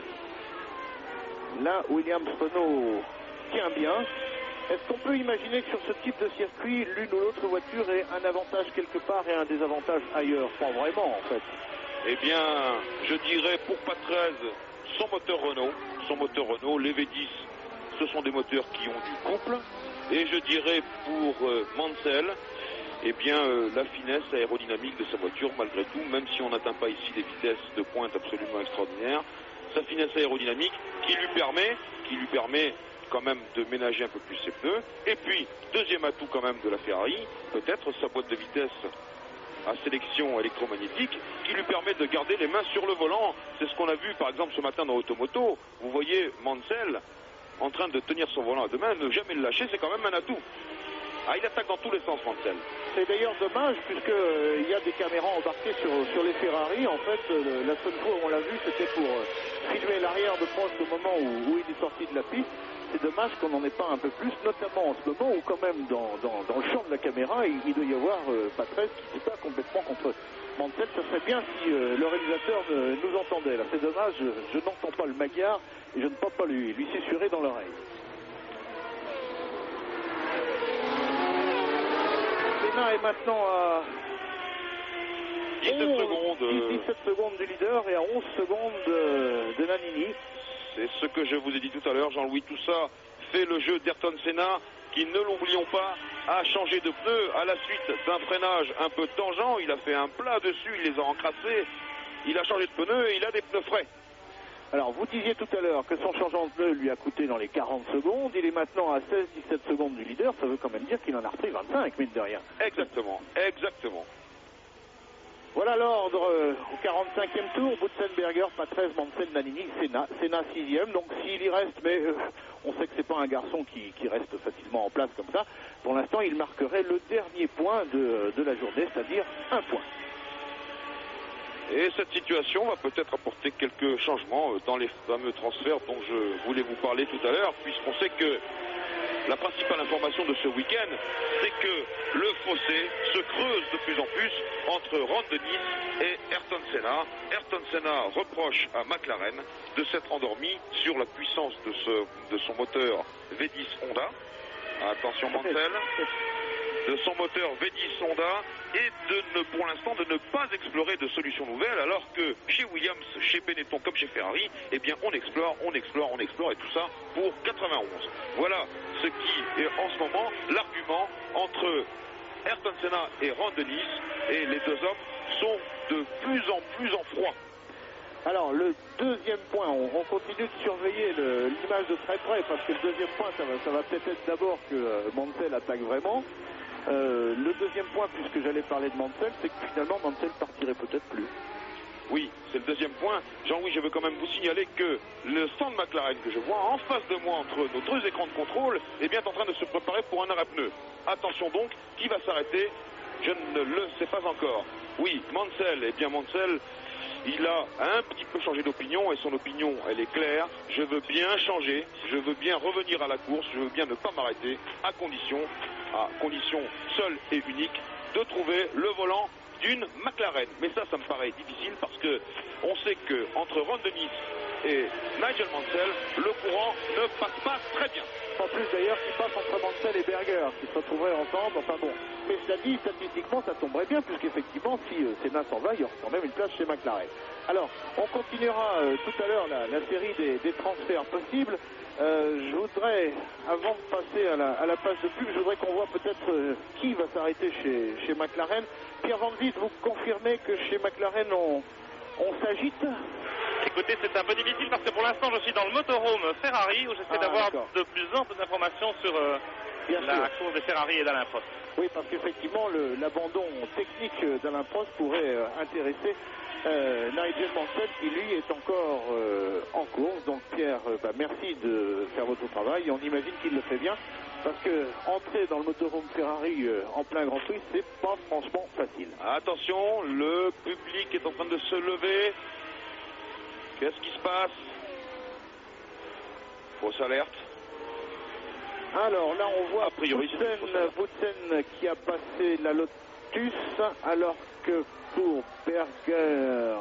[SPEAKER 1] Là, Williams Renault tient bien. Est-ce qu'on peut imaginer que sur ce type de circuit, l'une ou l'autre voiture ait un avantage quelque part et un désavantage ailleurs? Pas vraiment, en fait.
[SPEAKER 3] Eh bien, je dirais pour Patrese, son moteur Renault, les V10, ce sont des moteurs qui ont du couple. Et je dirais pour Mansell, eh bien, la finesse aérodynamique de sa voiture, malgré tout, même si on n'atteint pas ici des vitesses de pointe absolument extraordinaires, sa finesse aérodynamique qui lui permet quand même de ménager un peu plus ses pneus. Et puis, deuxième atout quand même de la Ferrari, peut-être sa boîte de vitesse à sélection électromagnétique qui lui permet de garder les mains sur le volant. C'est ce qu'on a vu par exemple ce matin dans Automoto. Vous voyez Mansell en train de tenir son volant à deux mains, ne jamais le lâcher, c'est quand même un atout. Ah, il attaque dans tous les sens, Mansell.
[SPEAKER 1] C'est d'ailleurs dommage puisqu'il y a des caméras embarquées sur les Ferrari. En fait, la seule fois où on l'a vu, c'était pour filmer l'arrière de Prost au moment où il est sorti de la piste. C'est dommage qu'on n'en ait pas un peu plus, notamment en ce moment où quand même dans le champ de la caméra, il doit y avoir Patrese qui se bat complètement contre Mansell. Ça serait bien si le réalisateur nous entendait. Là, c'est dommage, je n'entends pas le Magyar et je ne peux pas lui susurrer dans l'oreille. Senna est maintenant à
[SPEAKER 3] 17
[SPEAKER 1] secondes du leader et à 11 secondes de Nannini.
[SPEAKER 3] C'est ce que je vous ai dit tout à l'heure, Jean-Louis. Tout ça fait le jeu d'Ayrton Senna, qui, ne l'oublions pas, a changé de pneus à la suite d'un freinage un peu tangent. Il a fait un plat dessus, il les a encrassés. Il a changé de pneus et il a des pneus frais.
[SPEAKER 1] Alors, vous disiez tout à l'heure que son changement de pneu lui a coûté dans les 40 secondes. Il est maintenant à 16-17 secondes du leader. Ça veut quand même dire qu'il en a repris 25, mine de rien.
[SPEAKER 3] Exactement, exactement.
[SPEAKER 1] Voilà l'ordre au 45e tour. Butzenberger, Patrese, Mansell, Nannini, Senna 6e. Donc s'il y reste, mais on sait que c'est pas un garçon qui reste facilement en place comme ça. Pour l'instant, il marquerait le dernier point de la journée, c'est-à-dire un point.
[SPEAKER 3] Et cette situation va peut-être apporter quelques changements dans les fameux transferts dont je voulais vous parler tout à l'heure, puisqu'on sait que la principale information de ce week-end, c'est que le fossé se creuse de plus en plus entre Ron Dennis et Ayrton Senna. Ayrton Senna reproche à McLaren de s'être endormi sur la puissance de son moteur V10 Honda. Attention Mansell. De son moteur V10 Honda et pour l'instant de ne pas explorer de solutions nouvelles, alors que chez Williams, chez Benetton comme chez Ferrari, eh bien on explore et tout ça pour 91. Voilà ce qui est en ce moment l'argument entre Ayrton Senna et Ron Dennis, et les deux hommes sont de plus en plus en froid.
[SPEAKER 1] Alors le deuxième point, on continue de surveiller l'image de très près, parce que le deuxième point, ça va peut-être être d'abord que Mansell attaque vraiment. Le deuxième point, puisque j'allais parler de Mansell, c'est que finalement Mansell partirait peut-être plus.
[SPEAKER 3] Oui, c'est le deuxième point. Jean-Louis, je veux quand même vous signaler que le stand McLaren que je vois en face de moi entre nos deux écrans de contrôle est bien en train de se préparer pour un arrêt pneu. Attention donc, qui va s'arrêter? Je ne le sais pas encore. Oui, Mansell, eh bien Mansell, il a un petit peu changé d'opinion et son opinion, elle est claire. Je veux bien changer, je veux bien revenir à la course, je veux bien ne pas m'arrêter à condition seule et unique de trouver le volant d'une McLaren. Mais ça me paraît difficile parce que on sait que entre Ron Dennis et Nigel Mansell, le courant ne passe pas très bien.
[SPEAKER 1] En plus d'ailleurs qui passe entre Mansell et Berger, qui se retrouveraient ensemble, enfin bon. Mais cela dit, statistiquement, ça tomberait bien, puisqu'effectivement, si Senna s'en va, il y aura quand même une place chez McLaren. Alors, on continuera tout à l'heure la série des transferts possibles. Je voudrais, avant de passer à la page de pub, je voudrais qu'on voit peut-être qui va s'arrêter chez McLaren. Pierre Van Vliet, vous confirmez que chez McLaren, on s'agite?
[SPEAKER 2] Écoutez, c'est un peu difficile parce que pour l'instant, je suis dans le motorhome Ferrari où j'essaie d'avoir de plus amples informations sur la course des Ferrari et d'Alain Prost.
[SPEAKER 1] Oui, parce qu'effectivement, l'abandon technique d'Alain Prost pourrait intéresser Nigel Mansell qui, lui, est encore en course. Donc, Pierre, merci de faire votre travail. On imagine qu'il le fait bien parce que entrer dans le motorhome Ferrari en plein Grand Prix, c'est pas franchement facile.
[SPEAKER 3] Attention, le public est en train de se lever. Qu'est-ce qui se passe? Fausse alerte.
[SPEAKER 1] Alors là, on voit
[SPEAKER 3] a priori
[SPEAKER 1] Boutsen qui a passé la Lotus, alors que pour Berger,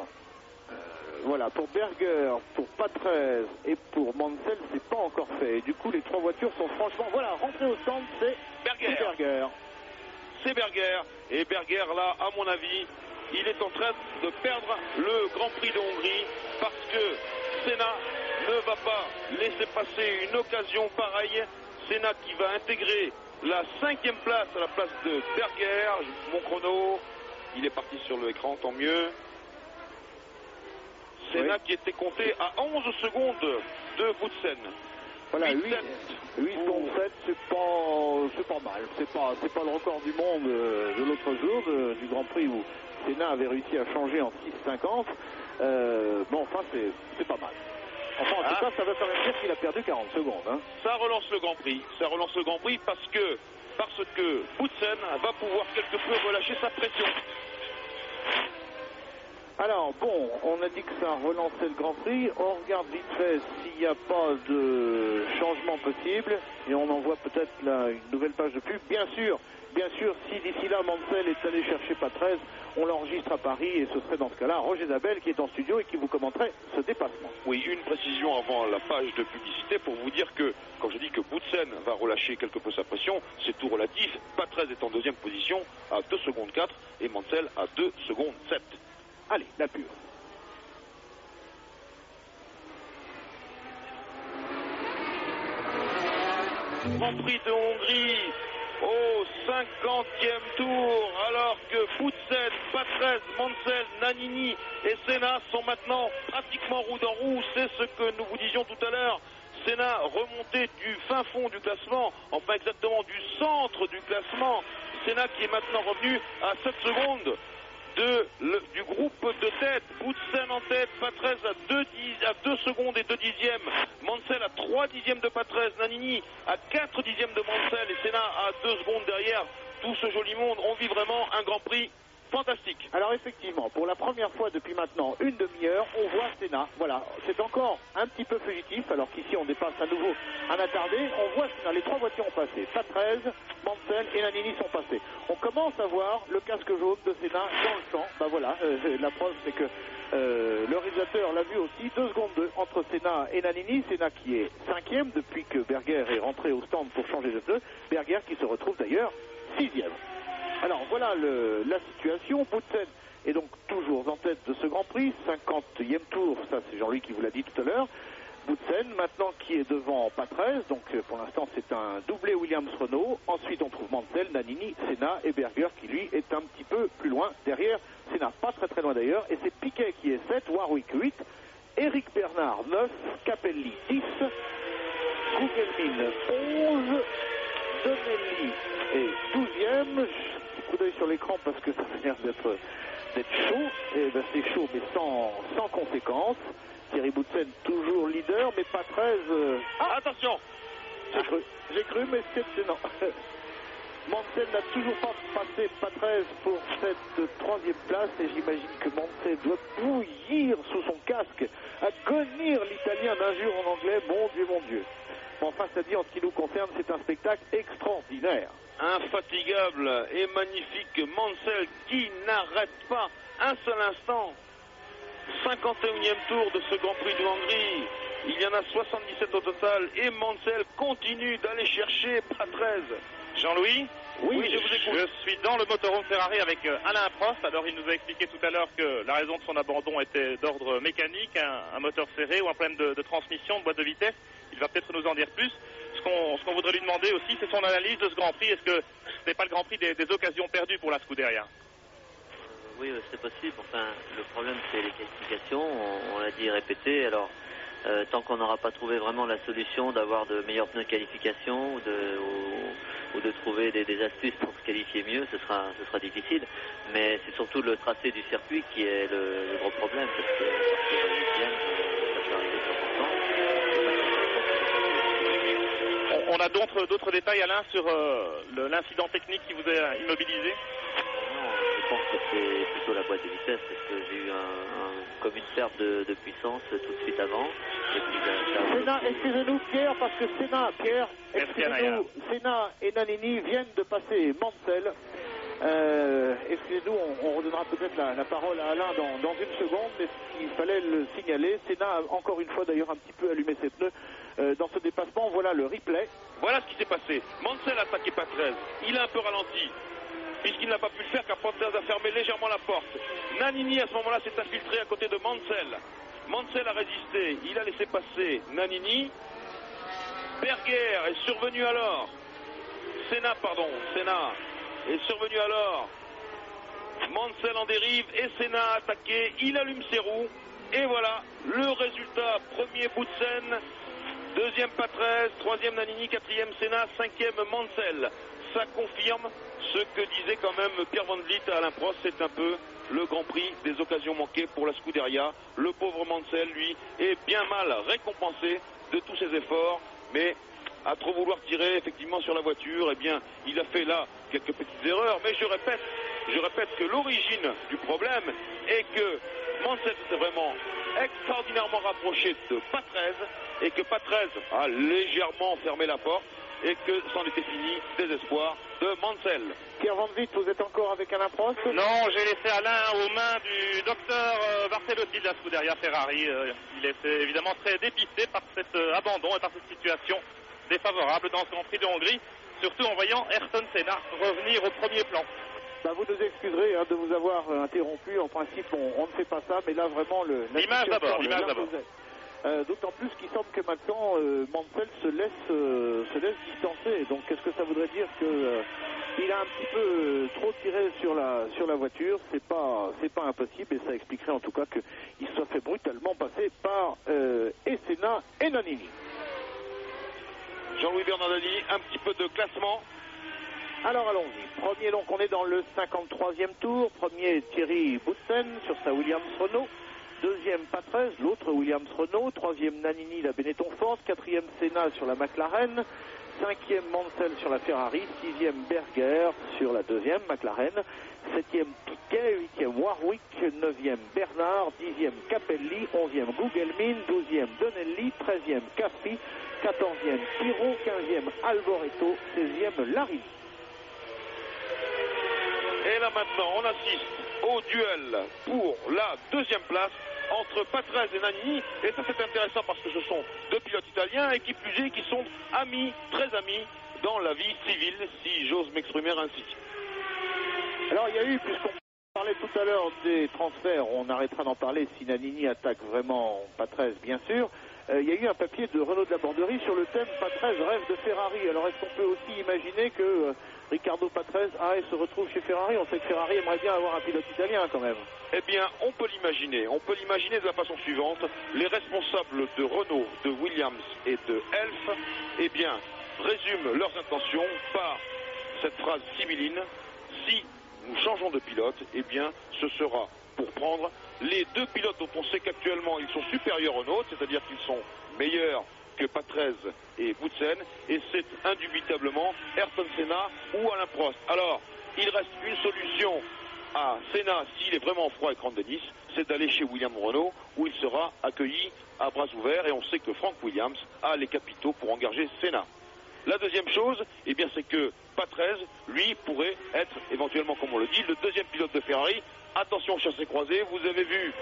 [SPEAKER 1] pour Berger, pour Patrese et pour Mansell, c'est pas encore fait. Et du coup, les trois voitures sont franchement, rentrées au stand, c'est Berger.
[SPEAKER 3] C'est Berger. Et Berger, là, à mon avis, il est en train de perdre le Grand Prix de Hongrie parce que Senna ne va pas laisser passer une occasion pareille. Senna qui va intégrer la 5e place à la place de Berger. Mon chrono, il est parti sur l'écran, tant mieux. Senna qui était compté à 11 secondes de Boutsen.
[SPEAKER 1] Voilà, 8 secondes 7, c'est pas mal. C'est pas le record du monde de l'autre jour, du Grand Prix où Senna avait réussi à changer en 6,50. Bon, enfin, c'est pas mal. Enfin, en tout cas, ça veut quand même dire qu'il a perdu 40 secondes. Hein.
[SPEAKER 3] Ça relance le Grand Prix. Ça relance le Grand Prix parce que Boutsen va pouvoir quelque peu relâcher sa pression.
[SPEAKER 1] Alors, bon, on a dit que ça relançait le Grand Prix. On regarde vite fait s'il n'y a pas de changement possible. Et on envoie peut-être là une nouvelle page de pub. Bien sûr, si d'ici là Mansell est allé chercher Patrese, on l'enregistre à Paris et ce serait dans ce cas-là Roger Zabel qui est en studio et qui vous commenterait ce dépassement.
[SPEAKER 3] Oui, une précision avant la page de publicité pour vous dire que, quand je dis que Boutsen va relâcher quelque peu sa pression, c'est tout relatif. Patrese est en 2e position à 2 secondes 4 et Mansell à 2 secondes 7.
[SPEAKER 1] Allez, la pure.
[SPEAKER 3] Grand Prix de Hongrie au 50e tour, alors que Boutsen, Patrese, Mansell, Nannini et Senna sont maintenant pratiquement roue dans roue. C'est ce que nous vous disions tout à l'heure. Senna remonté du fin fond du classement, enfin exactement du centre du classement. Senna qui est maintenant revenu à 7 secondes du groupe de tête. Boutsen en tête, Patrese à 2 secondes et 2 dixièmes, Mansell à 3 dixièmes de Patrese, Nannini à 4 dixièmes de Mansell et Senna à 2 secondes derrière. Tout ce joli monde, on vit vraiment un Grand Prix fantastique.
[SPEAKER 1] Alors effectivement, pour la première fois depuis maintenant une demi-heure, on voit Senna. Voilà, c'est encore un petit peu fugitif, alors qu'ici on dépasse à nouveau un attardé. On voit Senna, les 3 voitures ont passé. Patrese, Mansell et Nannini sont passés. On commence à voir le casque jaune de Senna dans le champ. Ben voilà, la preuve c'est que le réalisateur l'a vu aussi. 2 secondes 2 entre Senna et Nannini. Senna qui est 5e depuis que Berger est rentré au stand pour changer de pneu. Berger qui se retrouve d'ailleurs 6e. Alors voilà la situation. Boutsen est donc toujours en tête de ce Grand Prix, 50e tour, ça c'est Jean-Louis qui vous l'a dit tout à l'heure. Boutsen maintenant qui est devant Patrese, donc pour l'instant c'est un doublé Williams-Renault. Ensuite on trouve Mansell, Nannini, Senna et Berger qui lui est un petit peu plus loin derrière Senna, pas très loin d'ailleurs. Et c'est Piquet qui est 7, Warwick 8, Eric Bernard 9, Capelli 10, Gugelmin 11, Donnelly est 12e. Coup d'œil sur l'écran parce que ça a l'air d'être chaud. Et ben c'est chaud mais sans conséquence. Thierry Boutsen toujours leader, mais Patrese.
[SPEAKER 3] Attention.
[SPEAKER 1] J'ai cru, mais c'est non. Mansell n'a toujours pas passé Patrese pour cette 3e place et j'imagine que Mansell doit bouillir sous son casque, agonir l'italien d'injures en anglais. Mon Dieu. Bon, enfin, ça dit en ce qui nous concerne, c'est un spectacle extraordinaire.
[SPEAKER 3] Infatigable et magnifique Mansell qui n'arrête pas un seul instant. 51e tour de ce Grand Prix de Hongrie. Il y en a 77 au total et Mansell continue d'aller chercher Patrese.
[SPEAKER 2] Jean-Louis?
[SPEAKER 3] Oui, je vous écoute.
[SPEAKER 2] Je suis dans le motorhome Ferrari avec Alain Prost. Alors, il nous a expliqué tout à l'heure que la raison de son abandon était d'ordre mécanique, un moteur serré ou un problème de transmission, de boîte de vitesse. Il va peut-être nous en dire plus. Ce qu'on voudrait lui demander aussi, c'est son analyse de ce Grand Prix. Est-ce que ce n'est pas le Grand Prix des occasions perdues pour la Scuderia?
[SPEAKER 5] Oui, c'est possible. Enfin, le problème, c'est les qualifications. On l'a dit et répété. Alors, tant qu'on n'aura pas trouvé vraiment la solution d'avoir de meilleurs pneus de qualification ou de trouver des astuces pour se qualifier mieux, ce sera difficile. Mais c'est surtout le tracé du circuit qui est le gros problème. Parce que partir à 8e, ça peut arriver
[SPEAKER 2] On a d'autres détails, Alain, sur l'incident technique qui vous a immobilisé?
[SPEAKER 5] Non, je pense que c'est plutôt la boîte de vitesse, parce que j'ai eu comme une perte de puissance tout de suite avant. Et puis
[SPEAKER 1] Senna, excusez-nous Pierre, parce que Senna et Nannini viennent de passer Mansell. Excusez-nous, on redonnera peut-être la parole à Alain dans une seconde, mais il fallait le signaler. Senna a encore une fois d'ailleurs un petit peu allumé ses pneus dans ce dépassement. Voilà le replay.
[SPEAKER 3] Voilà ce qui s'est passé. Mansell a attaqué Patrese. Il a un peu ralenti, puisqu'il n'a pas pu le faire car Patrese a fermé légèrement la porte. Nannini à ce moment-là s'est infiltré à côté de Mansell. Mansell a résisté, il a laissé passer Nannini. Berger est survenu alors. Senna est survenu alors. Mansell en dérive et Senna a attaqué. Il allume ses roues. Et voilà le résultat. Premier Boutsen, deuxième Patrese, troisième Nannini, quatrième Senna, cinquième Mansell. Ça confirme ce que disait quand même Pierre Van Vliet à Alain Prost. C'est un peu le Grand Prix des occasions manquées pour la Scuderia. Le pauvre Mansell, lui, est bien mal récompensé de tous ses efforts, mais à trop vouloir tirer effectivement sur la voiture, eh bien, il a fait là quelques petites erreurs. Mais je répète que l'origine du problème est que Mansell s'est vraiment extraordinairement rapproché de Patrese et que Patrese a légèrement fermé la porte et que c'en était fini des espoirs de Mansell.
[SPEAKER 1] Pierre Van Vliet, vous êtes encore avec Alain Prost?
[SPEAKER 2] Non, j'ai laissé Alain aux mains du docteur Bartolotti de la Scuderia Ferrari. Il était évidemment très dépisté par cet abandon et par cette situation défavorable dans ce Grand Prix de Hongrie, surtout en voyant Ayrton Senna revenir au premier plan.
[SPEAKER 1] Bah, vous nous excuserez de vous avoir interrompu. En principe, on ne fait pas ça, mais là vraiment
[SPEAKER 2] l'image d'abord.
[SPEAKER 1] D'autant plus qu'il semble que maintenant Mansell se laisse distancer. Donc qu'est-ce que ça voudrait dire que il a un petit peu trop tiré sur la voiture? C'est pas impossible, et ça expliquerait en tout cas qu'il soit fait brutalement passer par Senna et Nannini.
[SPEAKER 3] Jean-Louis Bernardini, un petit peu de classement.
[SPEAKER 1] Alors allons-y. Premier, donc on est dans le 53e tour. Premier, Thierry Boutsen sur sa Williams Renault. Deuxième, Patrese, l'autre Williams Renault. Troisième, Nannini, la Benetton Ford. Quatrième, Senna sur la McLaren. Cinquième, Mansell sur la Ferrari. Sixième, Berger sur la deuxième McLaren. Septième, Piquet. Huitième, Warwick. Neuvième, Bernard. Dixième, Capelli. Onzième, Gugelmin. Douzième, Donelli. Treizième, Caffi. 14e, Pirot. 15e, Alboreto. 16e, Larry.
[SPEAKER 3] Et là maintenant, on assiste au duel pour la deuxième place entre Patrese et Nannini. Et ça, c'est intéressant parce que ce sont deux pilotes italiens et qui plus est, qui sont amis, très amis dans la vie civile, si j'ose m'exprimer ainsi.
[SPEAKER 1] Alors il y a eu, puisqu'on parlait tout à l'heure des transferts, on arrêtera d'en parler si Nannini attaque vraiment Patrese, bien sûr. Il y a eu un papier de Renaud de la Borderie sur le thème Patrese rêve de Ferrari. Alors est-ce qu'on peut aussi imaginer que Riccardo Patrese se retrouve chez Ferrari? On sait que Ferrari aimerait bien avoir un pilote italien quand même.
[SPEAKER 3] Eh bien, on peut l'imaginer. On peut l'imaginer de la façon suivante. Les responsables de Renault, de Williams et de Elf, eh bien, résument leurs intentions par cette phrase sibylline. Si nous changeons de pilote, eh bien, ce sera pour prendre les deux pilotes dont on sait qu'actuellement ils sont supérieurs aux nôtres, c'est-à-dire qu'ils sont meilleurs que Patrese et Boutsen, et c'est indubitablement Ayrton Senna ou Alain Prost. Alors, il reste une solution à Senna s'il est vraiment froid écran de Nice, c'est d'aller chez William Renault, où il sera accueilli à bras ouverts, et on sait que Frank Williams a les capitaux pour engager Senna. La deuxième chose, eh bien, c'est que Patrese, lui, pourrait être éventuellement, comme on le dit, le deuxième pilote de Ferrari. Attention, chassé croisé, vous avez vu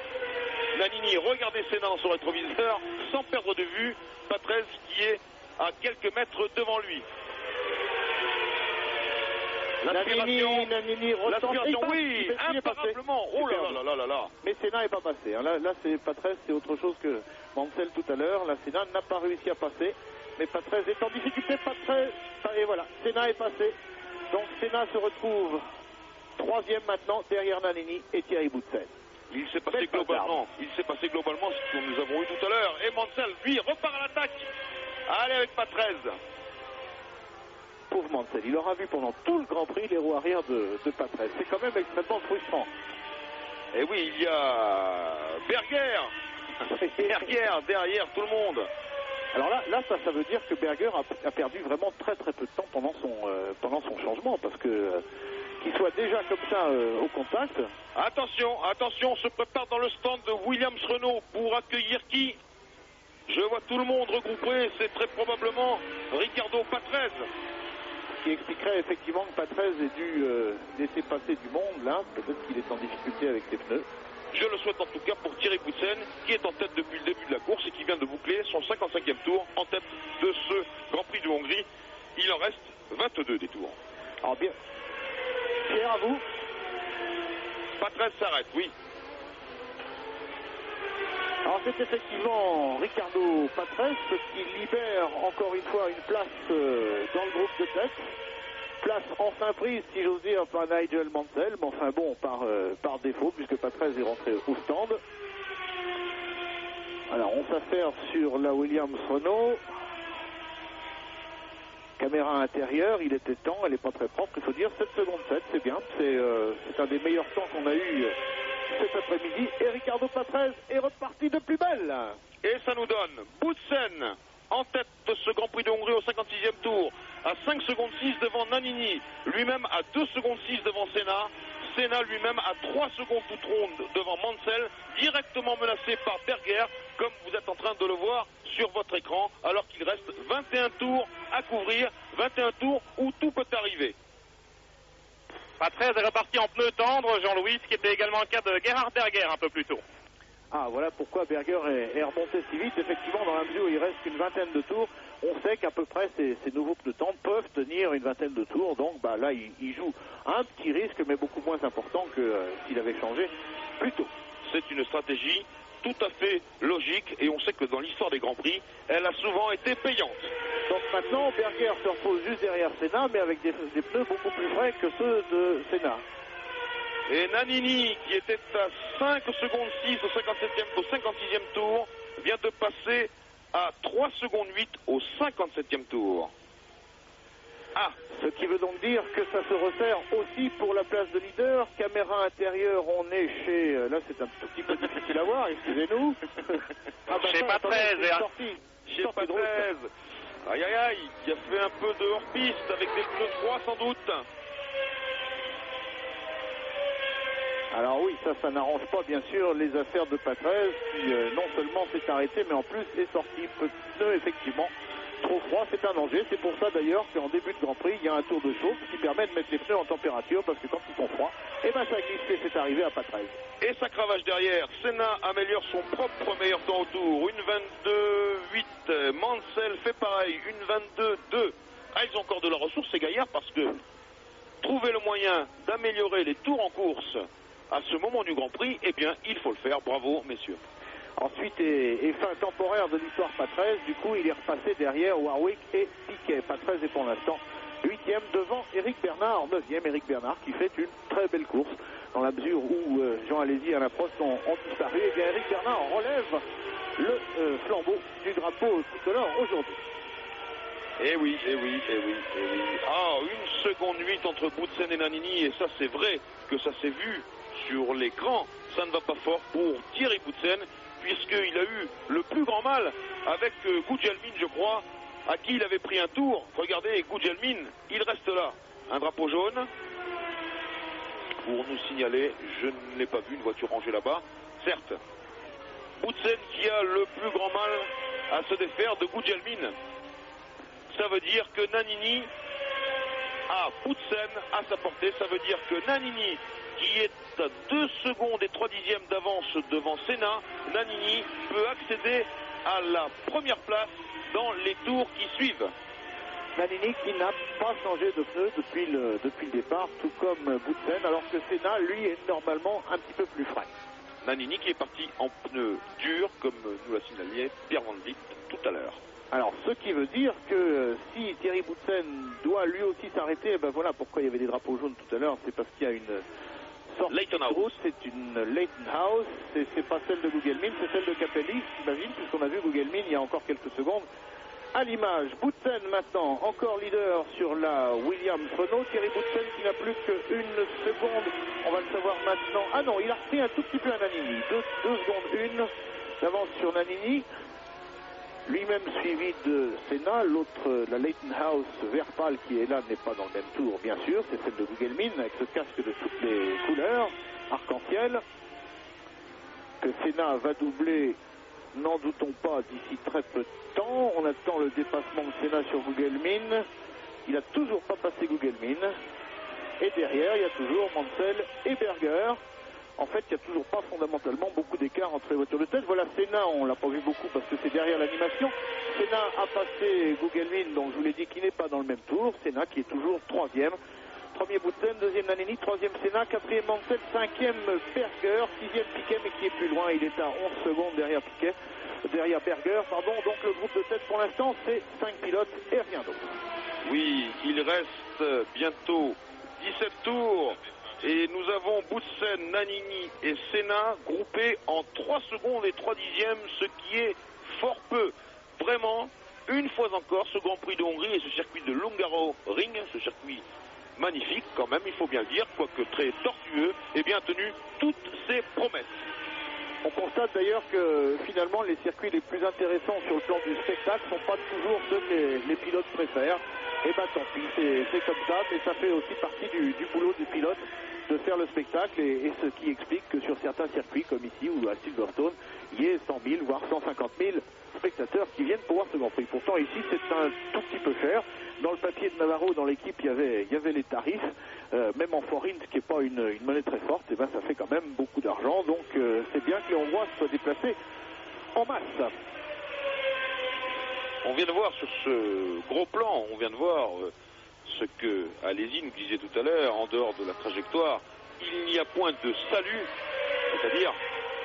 [SPEAKER 3] Nannini regarder Senna dans son rétroviseur sans perdre de vue Patrese qui est à quelques mètres devant lui.
[SPEAKER 1] Nannini
[SPEAKER 3] l'aspiration, oui, imparablement. Oh là là.
[SPEAKER 1] Mais Senna n'est pas passé. Là c'est Patrese, c'est autre chose que Mansell tout à l'heure. Là, Senna n'a pas réussi à passer. Mais Patrese est en difficulté. Et voilà, Senna est passé. Donc Senna se retrouve troisième maintenant derrière Nannini et Thierry Boutsen.
[SPEAKER 3] Il s'est passé globalement ce que nous avons eu tout à l'heure. Et Mansell, lui, repart à l'attaque. Allez avec Patrese.
[SPEAKER 1] Pauvre Mansell, il aura vu pendant tout le Grand Prix les roues arrière de Patrese. C'est quand même extrêmement frustrant.
[SPEAKER 3] Et oui, il y a Berger. Berger derrière tout le monde.
[SPEAKER 1] Alors là ça veut dire que Berger a perdu vraiment très peu de temps pendant son changement, parce que qu'il soit déjà comme ça au contact.
[SPEAKER 3] Attention, on se prépare dans le stand de Williams Renault pour accueillir qui? Je vois tout le monde regroupé, c'est très probablement Riccardo Patrese.
[SPEAKER 1] Ce qui expliquerait effectivement que Patrese ait dû laisser passer du monde là, peut-être qu'il est en difficulté avec ses pneus.
[SPEAKER 3] Je le souhaite en tout cas pour Thierry Boutsen, qui est en tête depuis le début de la course et qui vient de boucler son 55e tour en tête de ce Grand Prix de Hongrie. Il en reste 22 des tours.
[SPEAKER 1] Alors bien, Pierre, à vous.
[SPEAKER 3] Patrese s'arrête, oui.
[SPEAKER 1] Alors c'est effectivement Riccardo Patrese qui libère encore une fois une place dans le groupe de tête. place enfin prise, si j'ose dire, par Nigel Mansell, mais enfin bon, par défaut, puisque Patrese est rentré au stand. Alors, on s'affaire sur la Williams-Renault. Caméra intérieure, il était temps, elle n'est pas très propre, il faut dire 7 secondes 7, c'est bien, c'est un des meilleurs temps qu'on a eu cet après-midi. Et Ricardo Patrese est reparti de plus belle.
[SPEAKER 3] Et ça nous donne Boutsen en tête de ce Grand Prix de Hongrie au 56e tour, à 5 secondes 6 devant Nannini, lui-même à 2 secondes 6 devant Senna, Senna lui-même à 3 secondes toute ronde devant Mansell, directement menacé par Berger, comme vous êtes en train de le voir sur votre écran, alors qu'il reste 21 tours à couvrir, 21 tours où tout peut arriver.
[SPEAKER 2] Patrese est reparti en pneu tendre, Jean-Louis, ce qui était également le cas de Gerhard Berger un peu plus tôt.
[SPEAKER 1] Ah, voilà pourquoi Berger est remonté si vite. Effectivement, dans la mesure où il reste une vingtaine de tours, on sait qu'à peu près ces nouveaux pneus tendres peuvent tenir une vingtaine de tours. Donc bah, là, il joue un petit risque, mais beaucoup moins important que s'il avait changé plus tôt.
[SPEAKER 3] C'est une stratégie tout à fait logique et on sait que dans l'histoire des Grands Prix, elle a souvent été payante.
[SPEAKER 1] Donc maintenant, Berger se repose juste derrière Senna, mais avec des pneus beaucoup plus frais que ceux de Senna.
[SPEAKER 3] Et Nannini, qui était à 5 secondes 6 au 56e tour, vient de passer à 3 secondes 8 au 57e tour.
[SPEAKER 1] Ah, ce qui veut donc dire que ça se resserre aussi pour la place de leader. Caméra intérieure, on est chez... Là, c'est un tout petit peu difficile à voir, excusez-nous.
[SPEAKER 2] Ah, bah, chez Patrese.
[SPEAKER 3] Chez Patrese. Aïe, aïe, aïe, qui a fait un peu de hors-piste avec des pneus froids sans doute.
[SPEAKER 1] Alors oui, ça n'arrange pas bien sûr les affaires de Patrese qui non seulement s'est arrêté mais en plus est sorti. Pneu effectivement trop froid, c'est un danger. C'est pour ça d'ailleurs qu'en début de Grand Prix, il y a un tour de chauffe qui permet de mettre les pneus en température parce que quand ils sont froids, et ben ça glisse et c'est arrivé à Patrese.
[SPEAKER 3] Et ça cravache derrière. Senna améliore son propre meilleur temps au tour. Une 22-8. Mansell fait pareil. Une 22-2. Ah, ils ont encore de la ressource ces gaillards parce que trouver le moyen d'améliorer les tours en course à ce moment du Grand Prix, eh bien, il faut le faire. Bravo, messieurs.
[SPEAKER 1] Ensuite, et fin temporaire de l'histoire Patrese, du coup, il est repassé derrière Warwick et Piquet. Patrese est pour l'instant 8e devant Eric Bernard, 9e. Eric Bernard qui fait une très belle course dans la mesure où Jean Alesi et Alain Prost ont disparu. Et bien, Eric Bernard relève le flambeau du drapeau tricolore aujourd'hui.
[SPEAKER 3] Eh oui, eh oui, eh oui, eh oui. Ah, 1 seconde 8 entre Boutsen et Nannini, et ça c'est vrai que ça s'est vu sur l'écran. Ça ne va pas fort pour Thierry Boutsen, puisqu'il a eu le plus grand mal avec Gugelmin, je crois, à qui il avait pris un tour. Regardez, Gugelmin, il reste là. Un drapeau jaune pour nous signaler, je ne l'ai pas vu, une voiture rangée là-bas. Certes, Boutsen qui a le plus grand mal à se défaire de Gugelmin. Ça veut dire que Nannini a Boutsen à sa portée. Ça veut dire que Nannini, qui est à 2 secondes et 3 dixièmes d'avance devant Senna, Nannini peut accéder à la première place dans les tours qui suivent.
[SPEAKER 1] Nannini qui n'a pas changé de pneu depuis le départ, tout comme Boutsen, alors que Senna, lui, est normalement un petit peu plus frais.
[SPEAKER 3] Nannini qui est parti en pneu dur, comme nous l'a signalé Pierre Van Vliet tout à l'heure.
[SPEAKER 1] Alors, ce qui veut dire que si Thierry Boutsen doit lui aussi s'arrêter, ben voilà pourquoi il y avait des drapeaux jaunes tout à l'heure, c'est parce qu'il y a une sortie
[SPEAKER 3] Leighton
[SPEAKER 1] de route, c'est une Leighton House, c'est pas celle de Gugelmin, c'est celle de Capelli, j'imagine, puisqu'on a vu Gugelmin il y a encore quelques secondes. À l'image, Boutsen maintenant, encore leader sur la Williams-Renault, Thierry Boutsen qui n'a plus qu'une seconde, on va le savoir maintenant. Ah non, il a repris un tout petit peu à Nannini, 2 secondes 1 d'avance sur Nannini. Lui-même suivi de Senna, l'autre, la Leighton House vert pâle qui est là, n'est pas dans le même tour, bien sûr, c'est celle de Gugelmin avec ce casque de toutes les couleurs, arc-en-ciel, que Senna va doubler, n'en doutons pas, d'ici très peu de temps. On attend le dépassement de Senna sur Gugelmin, il n'a toujours pas passé Gugelmin, et derrière, il y a toujours Mansell et Berger. En fait, il n'y a toujours pas fondamentalement beaucoup d'écart entre les voitures de tête. Voilà, Senna, on ne l'a pas vu beaucoup parce que c'est derrière l'animation. Senna a passé Gugelmin, donc je vous l'ai dit, qui n'est pas dans le même tour. Senna qui est toujours 3e. Premier Boutsen, 2e Nannini, 3e Senna, 4e Mansell, 5e Berger, 6e Piquet, mais qui est plus loin. Il est à 11 secondes derrière Berger, pardon. Donc le groupe de tête pour l'instant, c'est 5 pilotes et rien d'autre.
[SPEAKER 3] Oui, il reste bientôt 17 tours. Et nous avons Boutsen, Nannini et Senna groupés en 3 secondes et 3 dixièmes, ce qui est fort peu. Vraiment, une fois encore, ce Grand Prix de Hongrie et ce circuit de Hungaroring, ce circuit magnifique quand même, il faut bien le dire, quoique très tortueux, et bien tenu toutes ses promesses.
[SPEAKER 1] On constate d'ailleurs que finalement les circuits les plus intéressants sur le plan du spectacle ne sont pas toujours ceux que les pilotes préfèrent. Et bah tant pis, c'est comme ça, mais ça fait aussi partie du boulot du pilote de faire le spectacle et ce qui explique que sur certains circuits comme ici ou à Silverstone, il y ait 100 000 voire 150 000 spectateurs qui viennent pour voir ce Grand Prix. Pourtant ici c'est un tout petit peu cher. Dans le papier de Navarro, dans l'équipe, il y avait les tarifs, même en forint, qui n'est pas une monnaie très forte, et ben ça fait quand même beaucoup d'argent. Donc c'est bien que les Hongrois soient déplacés en masse.
[SPEAKER 3] On vient de voir sur ce gros plan, on vient de voir ce que Alesi nous disait tout à l'heure, en dehors de la trajectoire, il n'y a point de salut, c'est-à-dire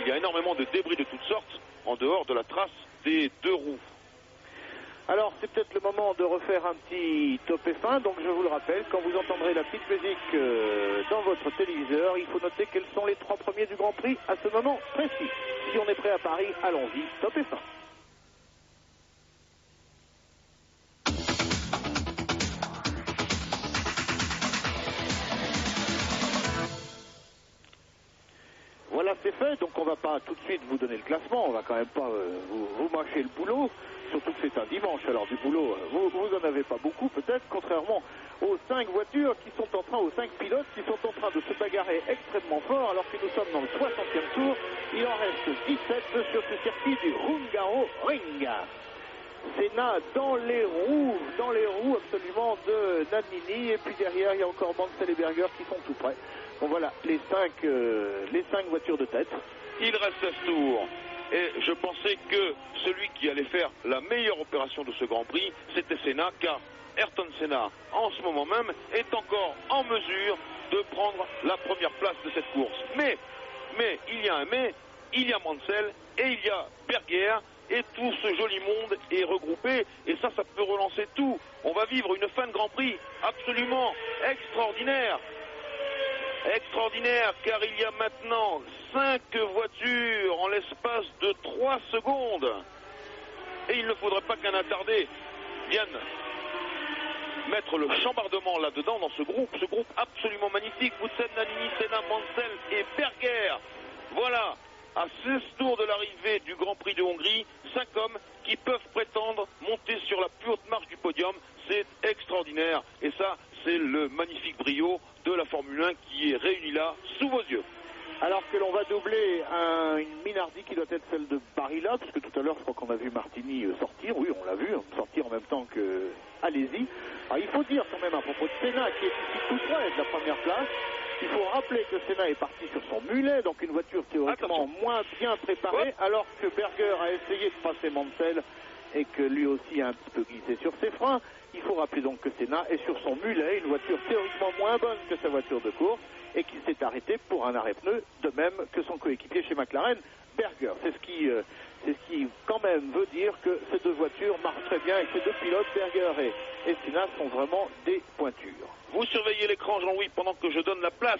[SPEAKER 3] il y a énormément de débris de toutes sortes en dehors de la trace des 2 roues.
[SPEAKER 1] Alors c'est peut-être le moment de refaire un petit top F1, donc je vous le rappelle, quand vous entendrez la petite musique dans votre téléviseur, il faut noter quels sont les 3 premiers du Grand Prix à ce moment précis. Si on est prêt à Paris, allons-y, top F1. Voilà, c'est fait, donc on va pas tout de suite vous donner le classement, on va quand même pas vous mâcher le boulot, surtout que c'est un dimanche, alors du boulot, vous en avez pas beaucoup peut-être, contrairement aux 5 voitures qui sont en train, aux 5 pilotes qui sont en train de se bagarrer extrêmement fort, alors que nous sommes dans le 60e tour, il en reste 17 sur ce circuit du Hungaroring. Senna dans les roues absolument de Nannini, et puis derrière il y a encore Mansell et Berger qui sont tout près. Bon voilà, les 5 voitures de tête.
[SPEAKER 3] Il reste 16 tours. Et je pensais que celui qui allait faire la meilleure opération de ce Grand Prix, c'était Senna, car Ayrton Senna, en ce moment même, est encore en mesure de prendre la première place de cette course. Mais, il y a un mais, il y a Mansell et il y a Berger, et tout ce joli monde est regroupé, et ça peut relancer tout. On va vivre une fin de Grand Prix absolument extraordinaire. Extraordinaire, car il y a maintenant 5 voitures en l'espace de 3 secondes. Et il ne faudrait pas qu'un attardé vienne mettre le chambardement là-dedans dans ce groupe absolument magnifique. Boutsen, Nannini, Senna, Mansell et Berger. Voilà, à 16 tours de l'arrivée du Grand Prix de Hongrie, 5 hommes qui peuvent prétendre monter sur la plus haute marche du podium. C'est extraordinaire, et ça, c'est le magnifique brio de la Formule 1 qui est réuni là, sous vos yeux.
[SPEAKER 1] Alors que l'on va doubler une Minardi qui doit être celle de Barilla, parce que tout à l'heure, je crois qu'on a vu Martini sortir. Oui, on l'a vu, sortir en même temps que Alesi. Alors, il faut dire quand même à propos de Senna, qui est ici tout près de la première place, il faut rappeler que Senna est parti sur son mulet, donc une voiture théoriquement moins bien préparée, alors que Berger a essayé de passer Mansell et que lui aussi a un petit peu glissé sur ses freins. Il faut rappeler donc que Senna est sur son mulet, une voiture théoriquement moins bonne que sa voiture de course, et qui s'est arrêté pour un arrêt pneu, de même que son coéquipier chez McLaren, Berger. C'est ce qui quand même veut dire que ces 2 voitures marchent très bien et que ces 2 pilotes, Berger et Senna, sont vraiment des pointures.
[SPEAKER 3] Vous surveillez l'écran, Jean-Louis, pendant que je donne la place.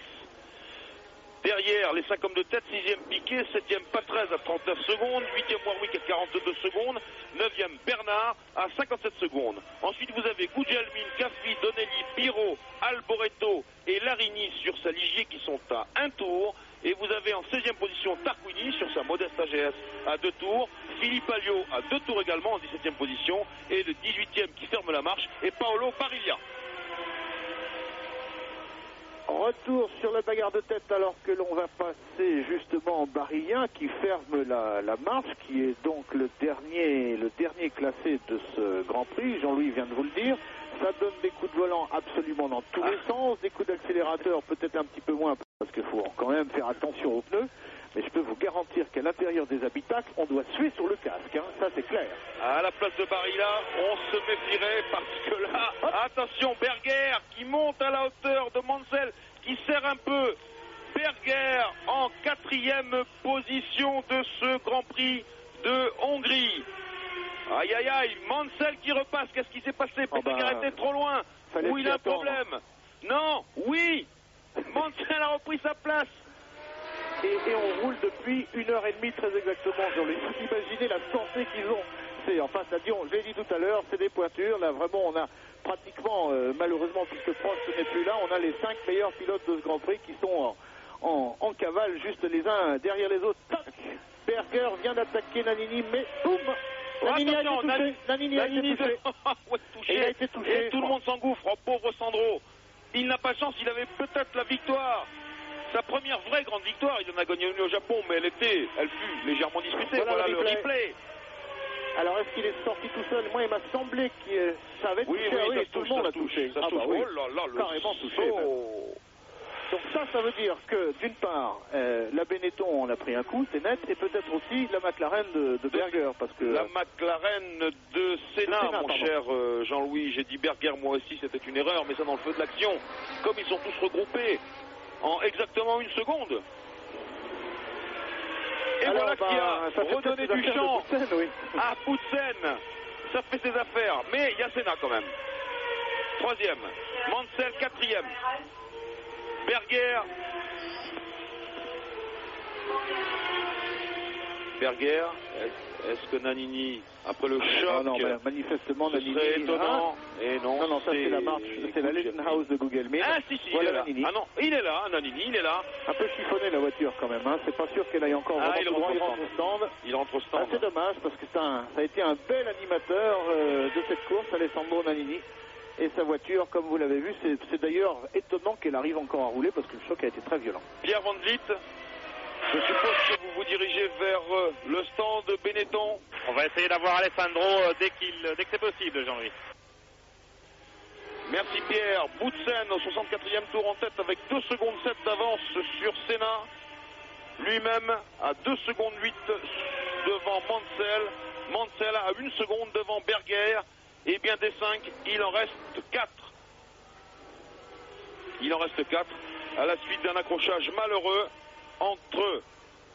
[SPEAKER 3] Derrière, les 5 hommes de tête, 6e Piquet, 7e Patrese à 39 secondes, 8e Warwick à 42 secondes, 9e Bernard à 57 secondes. Ensuite, vous avez Gugelmin, Caffi, Donelli, Pirot, Alboreto et Larini sur sa Ligier qui sont à 1 tour. Et vous avez en 16e position Tarquini sur sa modeste AGS à 2 tours, Philippe Alliot à 2 tours également en 17e position, et le 18e qui ferme la marche est Paolo Barilla.
[SPEAKER 1] Retour sur la bagarre de tête alors que l'on va passer justement Barilla qui ferme la marche, qui est donc le dernier classé de ce Grand Prix. Jean-Louis vient de vous le dire. Ça donne des coups de volant absolument dans tous les sens, des coups d'accélérateur peut-être un petit peu moins parce qu'il faut quand même faire attention aux pneus. Mais je peux vous garantir qu'à l'intérieur des habitacles, on doit suer sur le casque, hein. Ça c'est clair.
[SPEAKER 3] À la place de Barilla, on se méfierait parce que là, attention, Berger qui monte à la hauteur de Mansell, qui serre un peu. Berger en 4e position de ce Grand Prix de Hongrie. Aïe aïe aïe, Mansell qui repasse, qu'est-ce qui s'est passé? Petegger était trop loin. Ou il a un problème? Non, oui, Mansell a repris sa place.
[SPEAKER 1] Et on roule depuis 1h30 très exactement. Vous imaginez la santé qu'ils ont. C'est, enfin, c'est-à-dire, je l'ai dit tout à l'heure, c'est des pointures. Là, vraiment, on a pratiquement, malheureusement, puisque Prost n'est plus là, on a les 5 meilleurs pilotes de ce Grand Prix qui sont en cavale, juste les uns derrière les autres. Tac, Berger vient d'attaquer Nannini, mais boum, Nannini a été touché. Nannini a été touché.
[SPEAKER 3] Ouais, touché.
[SPEAKER 1] Et il a été touché.
[SPEAKER 3] Et tout le monde s'engouffre. Oh, pauvre Sandro. Il n'a pas de chance, il avait peut-être la victoire. Sa première vraie grande victoire, il en a gagné une au Japon, mais elle fut légèrement disputée. Voilà le replay.
[SPEAKER 1] Alors, est-ce qu'il est sorti tout seul? Moi, il m'a semblé que ça avait touché.
[SPEAKER 3] Oui,
[SPEAKER 1] tout le monde a touché.
[SPEAKER 3] Ça touche.
[SPEAKER 1] Oui.
[SPEAKER 3] Oh là là,
[SPEAKER 1] carrément touché. Donc ça veut dire que, d'une part, la Benetton, on a pris un coup, c'est net, et peut-être aussi la McLaren de Berger, parce que...
[SPEAKER 3] La McLaren de Senna, mon cher Jean-Louis, j'ai dit Berger, moi aussi, c'était une erreur, mais ça dans le feu de l'action. Comme ils sont tous regroupés en exactement 1 seconde. Et alors, voilà qui a redonné du champ à Poutsen. Ça fait ses affaires, mais il y a Senna quand même. 3e, Mansell 4e. Berger, est-ce que Nannini, après le choc,
[SPEAKER 1] non, manifestement Nannini
[SPEAKER 3] serait étonnant? Et non,
[SPEAKER 1] non, ça c'est la marche, c'est la Lichtenhaus de Google Maps.
[SPEAKER 3] Ah si, voilà, il est là. Nannini. Ah non, il est là, Nannini, il est là.
[SPEAKER 1] Un peu chiffonné la voiture quand même, hein. C'est pas sûr qu'elle aille encore vraiment
[SPEAKER 3] il rentre
[SPEAKER 1] au stand.
[SPEAKER 3] Il rentre au stand.
[SPEAKER 1] C'est dommage parce que ça a été un bel animateur de cette course, Alessandro Nannini. Et sa voiture, comme vous l'avez vu, c'est d'ailleurs étonnant qu'elle arrive encore à rouler parce que le choc a été très violent.
[SPEAKER 3] Pierre Van Vliet, je suppose que vous vous dirigez vers le stand de Benetton.
[SPEAKER 2] On va essayer d'avoir Alessandro dès que c'est possible, Jean-Louis.
[SPEAKER 3] Merci Pierre. Boutsen au 64e tour en tête avec 2 secondes 7 d'avance sur Senna. Lui-même à 2 secondes 8 devant Mansell. Mansell à 1 seconde devant Berger. Et bien des 5, il en reste 4. Il en reste 4 à la suite d'un accrochage malheureux entre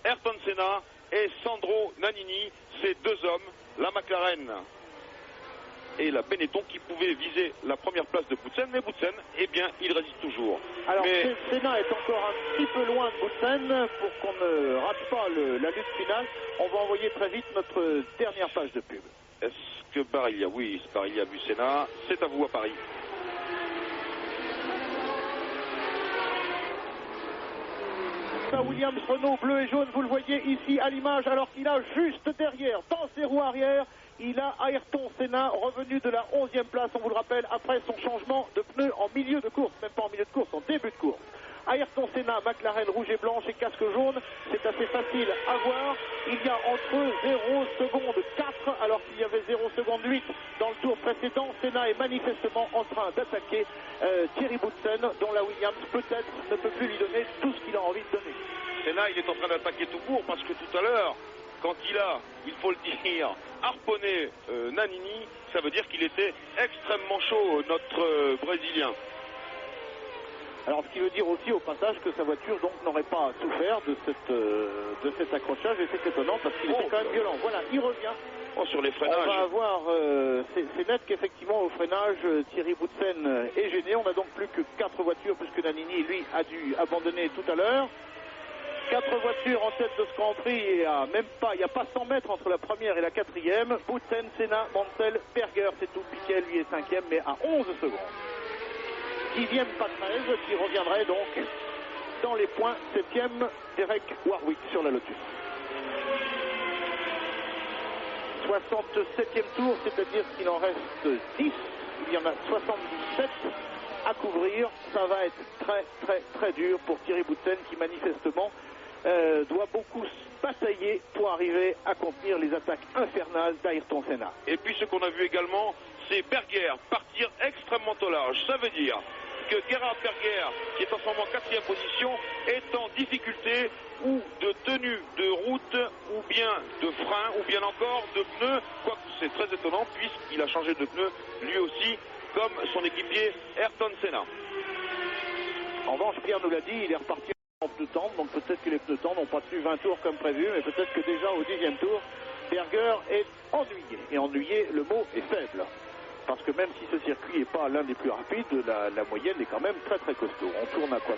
[SPEAKER 3] Ayrton Senna et Sandro Nannini, ces 2 hommes, la McLaren et la Benetton qui pouvaient viser la première place de Boutsen, mais Boutsen, eh bien, il résiste toujours.
[SPEAKER 1] Alors, Senna est encore un petit peu loin de Boutsen pour qu'on ne rate pas la lutte finale. On va envoyer très vite notre dernière page de pub.
[SPEAKER 3] Est-ce que Barilla, oui, Barilla a vu Senna, c'est à vous à Paris.
[SPEAKER 1] Williams Renault bleu et jaune, vous le voyez ici à l'image, alors qu'il a juste derrière, dans ses roues arrière, il a Ayrton Senna revenu de la 11e place, on vous le rappelle, après son changement de pneu en milieu de course, même pas en milieu de course, en début de course. Ayrton Senna, McLaren rouge et blanche et casque jaune, c'est assez facile à voir. Il y a entre eux 0 seconde 4 alors qu'il y avait 0 seconde 8 dans le tour précédent. Senna est manifestement en train d'attaquer Thierry Boutsen, dont la Williams peut-être ne peut plus lui donner tout ce qu'il a envie de donner.
[SPEAKER 3] Senna, il est en train d'attaquer tout court parce que tout à l'heure, quand il faut le dire, harponné Nannini, ça veut dire qu'il était extrêmement chaud, notre Brésilien.
[SPEAKER 1] Alors, ce qui veut dire aussi au passage que sa voiture donc n'aurait pas souffert de cet accrochage, et c'est étonnant parce qu'il était quand même violent. Voilà, il revient.
[SPEAKER 3] Oh, sur les freinages.
[SPEAKER 1] On va avoir, c'est net qu'effectivement au freinage, Thierry Boutsen est gêné. On n'a donc plus que 4 voitures puisque Nannini, lui, a dû abandonner tout à l'heure. 4 voitures en tête de ce Grand Prix et il n'y a pas 100 mètres entre la première et la 4e. Boutsen, Senna, Mansell, Berger, c'est tout. Piquet, lui, est 5e, mais à 11 secondes. 10e, pas 13, qui reviendrait donc dans les points. 7e, Derek Warwick sur la Lotus. 67e tour, c'est-à-dire qu'il en reste 10. Il y en a 77 à couvrir. Ça va être très, très, très dur pour Thierry Boutsen qui manifestement doit beaucoup batailler pour arriver à contenir les attaques infernales d'Ayrton Senna.
[SPEAKER 3] Et puis ce qu'on a vu également, c'est Berger partir extrêmement au large. Ça veut dire que Gerhard Berger, qui est en ce moment 4e position, est en difficulté ou de tenue de route, ou bien de frein, ou bien encore de pneus, quoique c'est très étonnant puisqu'il a changé de pneus lui aussi, comme son équipier Ayrton Senna.
[SPEAKER 1] En revanche, Pierre nous l'a dit, il est reparti en pneus tendres, donc peut-être que les pneus tendres n'ont pas tenu 20 tours comme prévu, mais peut-être que déjà au 10e tour, Berger est ennuyé. Et ennuyé, le mot est faible. Parce que même si ce circuit n'est pas l'un des plus rapides, la moyenne est quand même très très costaud. On tourne à quoi,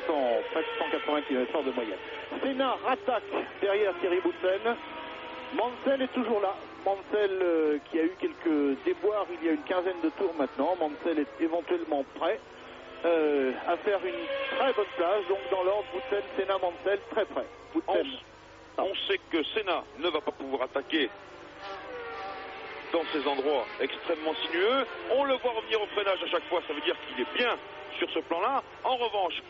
[SPEAKER 1] presque 180 km/h de moyenne. Senna rattaque derrière Thierry Boutsen. Mansell est toujours là. Mansell qui a eu quelques déboires il y a une quinzaine de tours maintenant. Mansell est éventuellement prêt à faire une très bonne place. Donc dans l'ordre, Boutsen, Senna, Mansell, très prêt. Boutsen.
[SPEAKER 3] On sait que Senna ne va pas pouvoir attaquer dans ces endroits extrêmement sinueux. On le voit revenir au freinage à chaque fois, ça veut dire qu'il est bien sur ce plan-là. En revanche,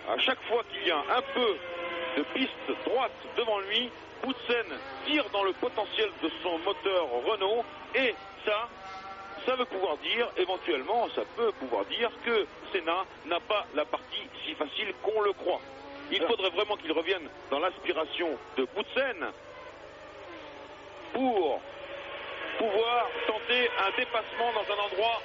[SPEAKER 3] à chaque fois qu'il y a un peu de piste droite devant lui, Boutsen tire dans le potentiel de son moteur Renault, et ça veut pouvoir dire, éventuellement, ça peut pouvoir dire que Senna n'a pas la partie si facile qu'on le croit. Il faudrait vraiment qu'il revienne dans l'aspiration de Boutsen pour pouvoir tenter un dépassement dans un endroit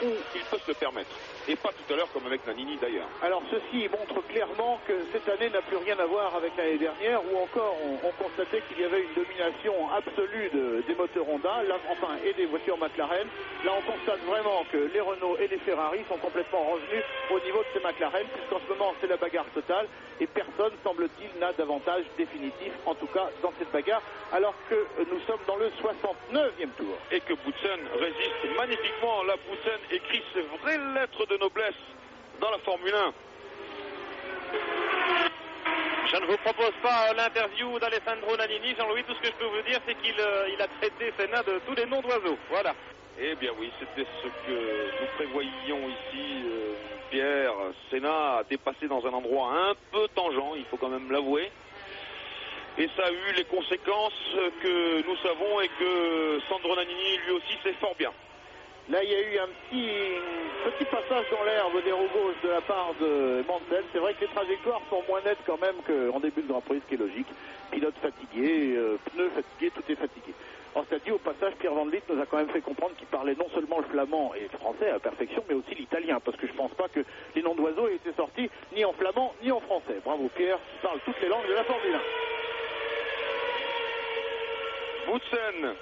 [SPEAKER 3] où il peut se le permettre. Et pas tout à l'heure comme avec Nannini d'ailleurs.
[SPEAKER 1] Alors ceci montre clairement que cette année n'a plus rien à voir avec l'année dernière, où encore on constatait qu'il y avait une domination absolue des moteurs Honda, là, enfin, et des voitures McLaren. Là on constate vraiment que les Renault et les Ferrari sont complètement revenus au niveau de ces McLaren, puisqu'en ce moment c'est la bagarre totale et personne, semble-t-il, n'a d'avantage définitif, en tout cas dans cette bagarre, alors que nous sommes dans le 69e tour.
[SPEAKER 3] Et que Boutsen résiste magnifiquement. Là, Boutsen écrit ses vraies lettres de noblesse dans la Formule 1.
[SPEAKER 2] Je ne vous propose pas l'interview d'Alessandro Nannini, Jean-Louis. Tout ce que je peux vous dire, c'est qu'il a traité Senna de tous les noms d'oiseaux. Voilà.
[SPEAKER 3] Eh bien oui, c'était ce que nous prévoyions ici, Pierre. Senna a dépassé dans un endroit un peu tangent, il faut quand même l'avouer. Et ça a eu les conséquences que nous savons et que Sandro Nannini lui aussi sait fort bien.
[SPEAKER 1] Là, il y a eu un petit passage dans l'herbe des roues gauches de la part de Mansell. C'est vrai que les trajectoires sont moins nettes quand même qu'en début de Grand Prix, ce qui est logique. Pilote fatigué, pneus fatigués, tout est fatigué. Alors, c'est-à-dire, au passage, Pierre Van Vliet nous a quand même fait comprendre qu'il parlait non seulement le flamand et le français à la perfection, mais aussi l'italien, parce que je pense pas que les noms d'oiseaux aient été sortis ni en flamand ni en français. Bravo Pierre, qui parle toutes les langues de la Formule
[SPEAKER 3] 1. Boutsen,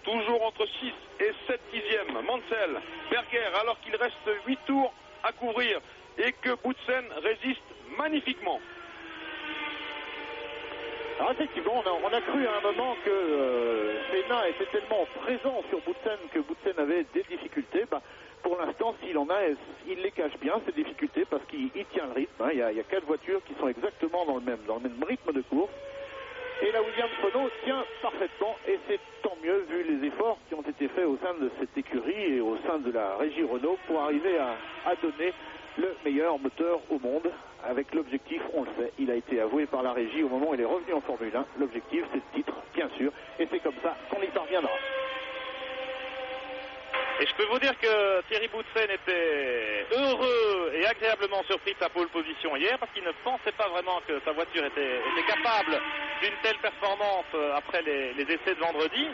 [SPEAKER 3] toujours entre 6 et 7 dixièmes. Mansell, Berger, alors qu'il reste 8 tours à couvrir et que Boutsen résiste magnifiquement.
[SPEAKER 1] Alors effectivement, on a cru à un moment que Senna était tellement présent sur Boutsen que Boutsen avait des difficultés. Pour l'instant, s'il en a, il les cache bien, ces difficultés, parce qu'il tient le rythme. Il y a 4 voitures qui sont exactement dans le même rythme de course. Et la Williams Renault tient parfaitement, et c'est tant mieux vu les efforts qui ont été faits au sein de cette écurie et au sein de la régie Renault pour arriver à donner le meilleur moteur au monde, avec l'objectif, on le sait, il a été avoué par la régie au moment où il est revenu en Formule 1. L'objectif, c'est le titre, bien sûr, et c'est comme ça qu'on y parviendra.
[SPEAKER 2] Et je peux vous dire que Thierry Boutsen était heureux et agréablement surpris de sa pole position hier, parce qu'il ne pensait pas vraiment que sa voiture était capable d'une telle performance après les essais de vendredi.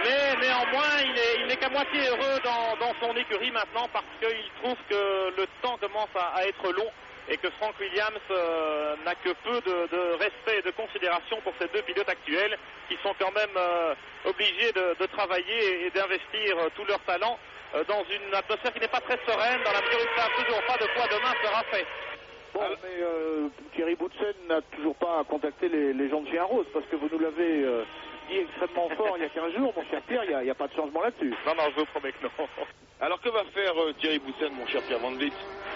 [SPEAKER 2] Mais néanmoins, il n'est qu'à moitié heureux dans son écurie maintenant, parce qu'il trouve que le temps commence à être long et que Frank Williams n'a que peu de respect et de considération pour ces deux pilotes actuels qui sont quand même obligés de travailler et d'investir tout leur talent dans une atmosphère qui n'est pas très sereine, dans la mesure où ils ne savent toujours pas de quoi demain sera fait.
[SPEAKER 1] Bon, mais Thierry Boutsen n'a toujours pas contacté les gens de chez Arros, parce que vous nous l'avez dit extrêmement fort il y a 15 jours, mon cher Pierre, il n'y a pas de changement là-dessus.
[SPEAKER 2] Non, je vous promets que non.
[SPEAKER 3] Alors que va faire Thierry Boutsen, mon cher Pierre Van Vliet?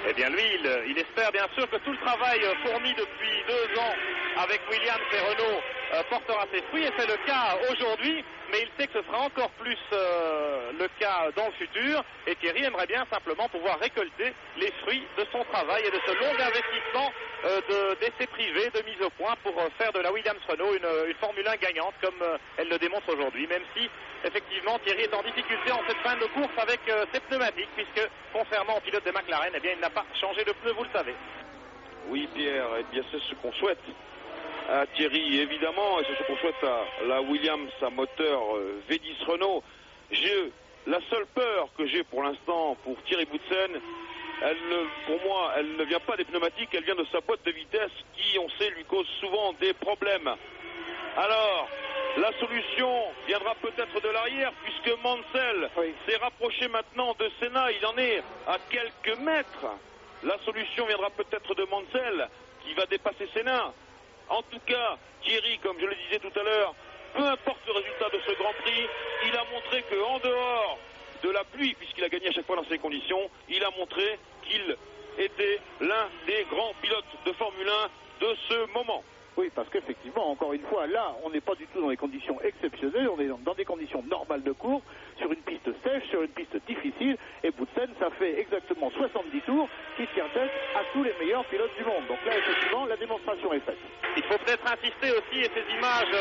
[SPEAKER 2] Eh bien lui, il espère bien sûr que tout le travail fourni depuis 2 ans avec Williams et Renault portera ses fruits, et c'est le cas aujourd'hui, mais il sait que ce sera encore plus le cas dans le futur, et Thierry aimerait bien simplement pouvoir récolter les fruits de son travail et de ce long investissement d'essais privés, de mise au point pour faire de la Williams Renault une Formule 1 gagnante comme elle le démontre aujourd'hui, même si effectivement Thierry est en difficulté en cette fin de course avec ses pneumatiques, puisque contrairement au pilote de McLaren, eh bien, il n'a pas changé de pneu, vous le savez.
[SPEAKER 3] Oui Pierre, eh bien c'est ce qu'on souhaite à Thierry évidemment, et c'est ce qu'on souhaite à la Williams à moteur V10 Renault. La seule peur que j'ai pour l'instant pour Thierry Boutsen, pour moi, elle ne vient pas des pneumatiques, elle vient de sa boîte de vitesse qui, on sait, lui cause souvent des problèmes. Alors, La solution viendra peut-être de l'arrière, puisque Mansell s'est rapproché maintenant de Senna. Il en est à quelques mètres. La solution viendra peut-être de Mansell, qui va dépasser Senna. En tout cas, Thierry, comme je le disais tout à l'heure, peu importe le résultat de ce Grand Prix, il a montré qu'en dehors de la pluie, puisqu'il a gagné à chaque fois dans ces conditions, il a montré qu'il était l'un des grands pilotes de Formule 1 de ce moment.
[SPEAKER 1] Oui, parce qu'effectivement, encore une fois, là, on n'est pas du tout dans des conditions exceptionnelles, on est dans des conditions normales de course, sur une piste sèche, sur une piste difficile, et Boutsen, ça fait exactement 70 tours qui tient tête à tous les meilleurs pilotes du monde. Donc là, effectivement, la démonstration est faite.
[SPEAKER 2] Il faut peut-être insister aussi, et ces images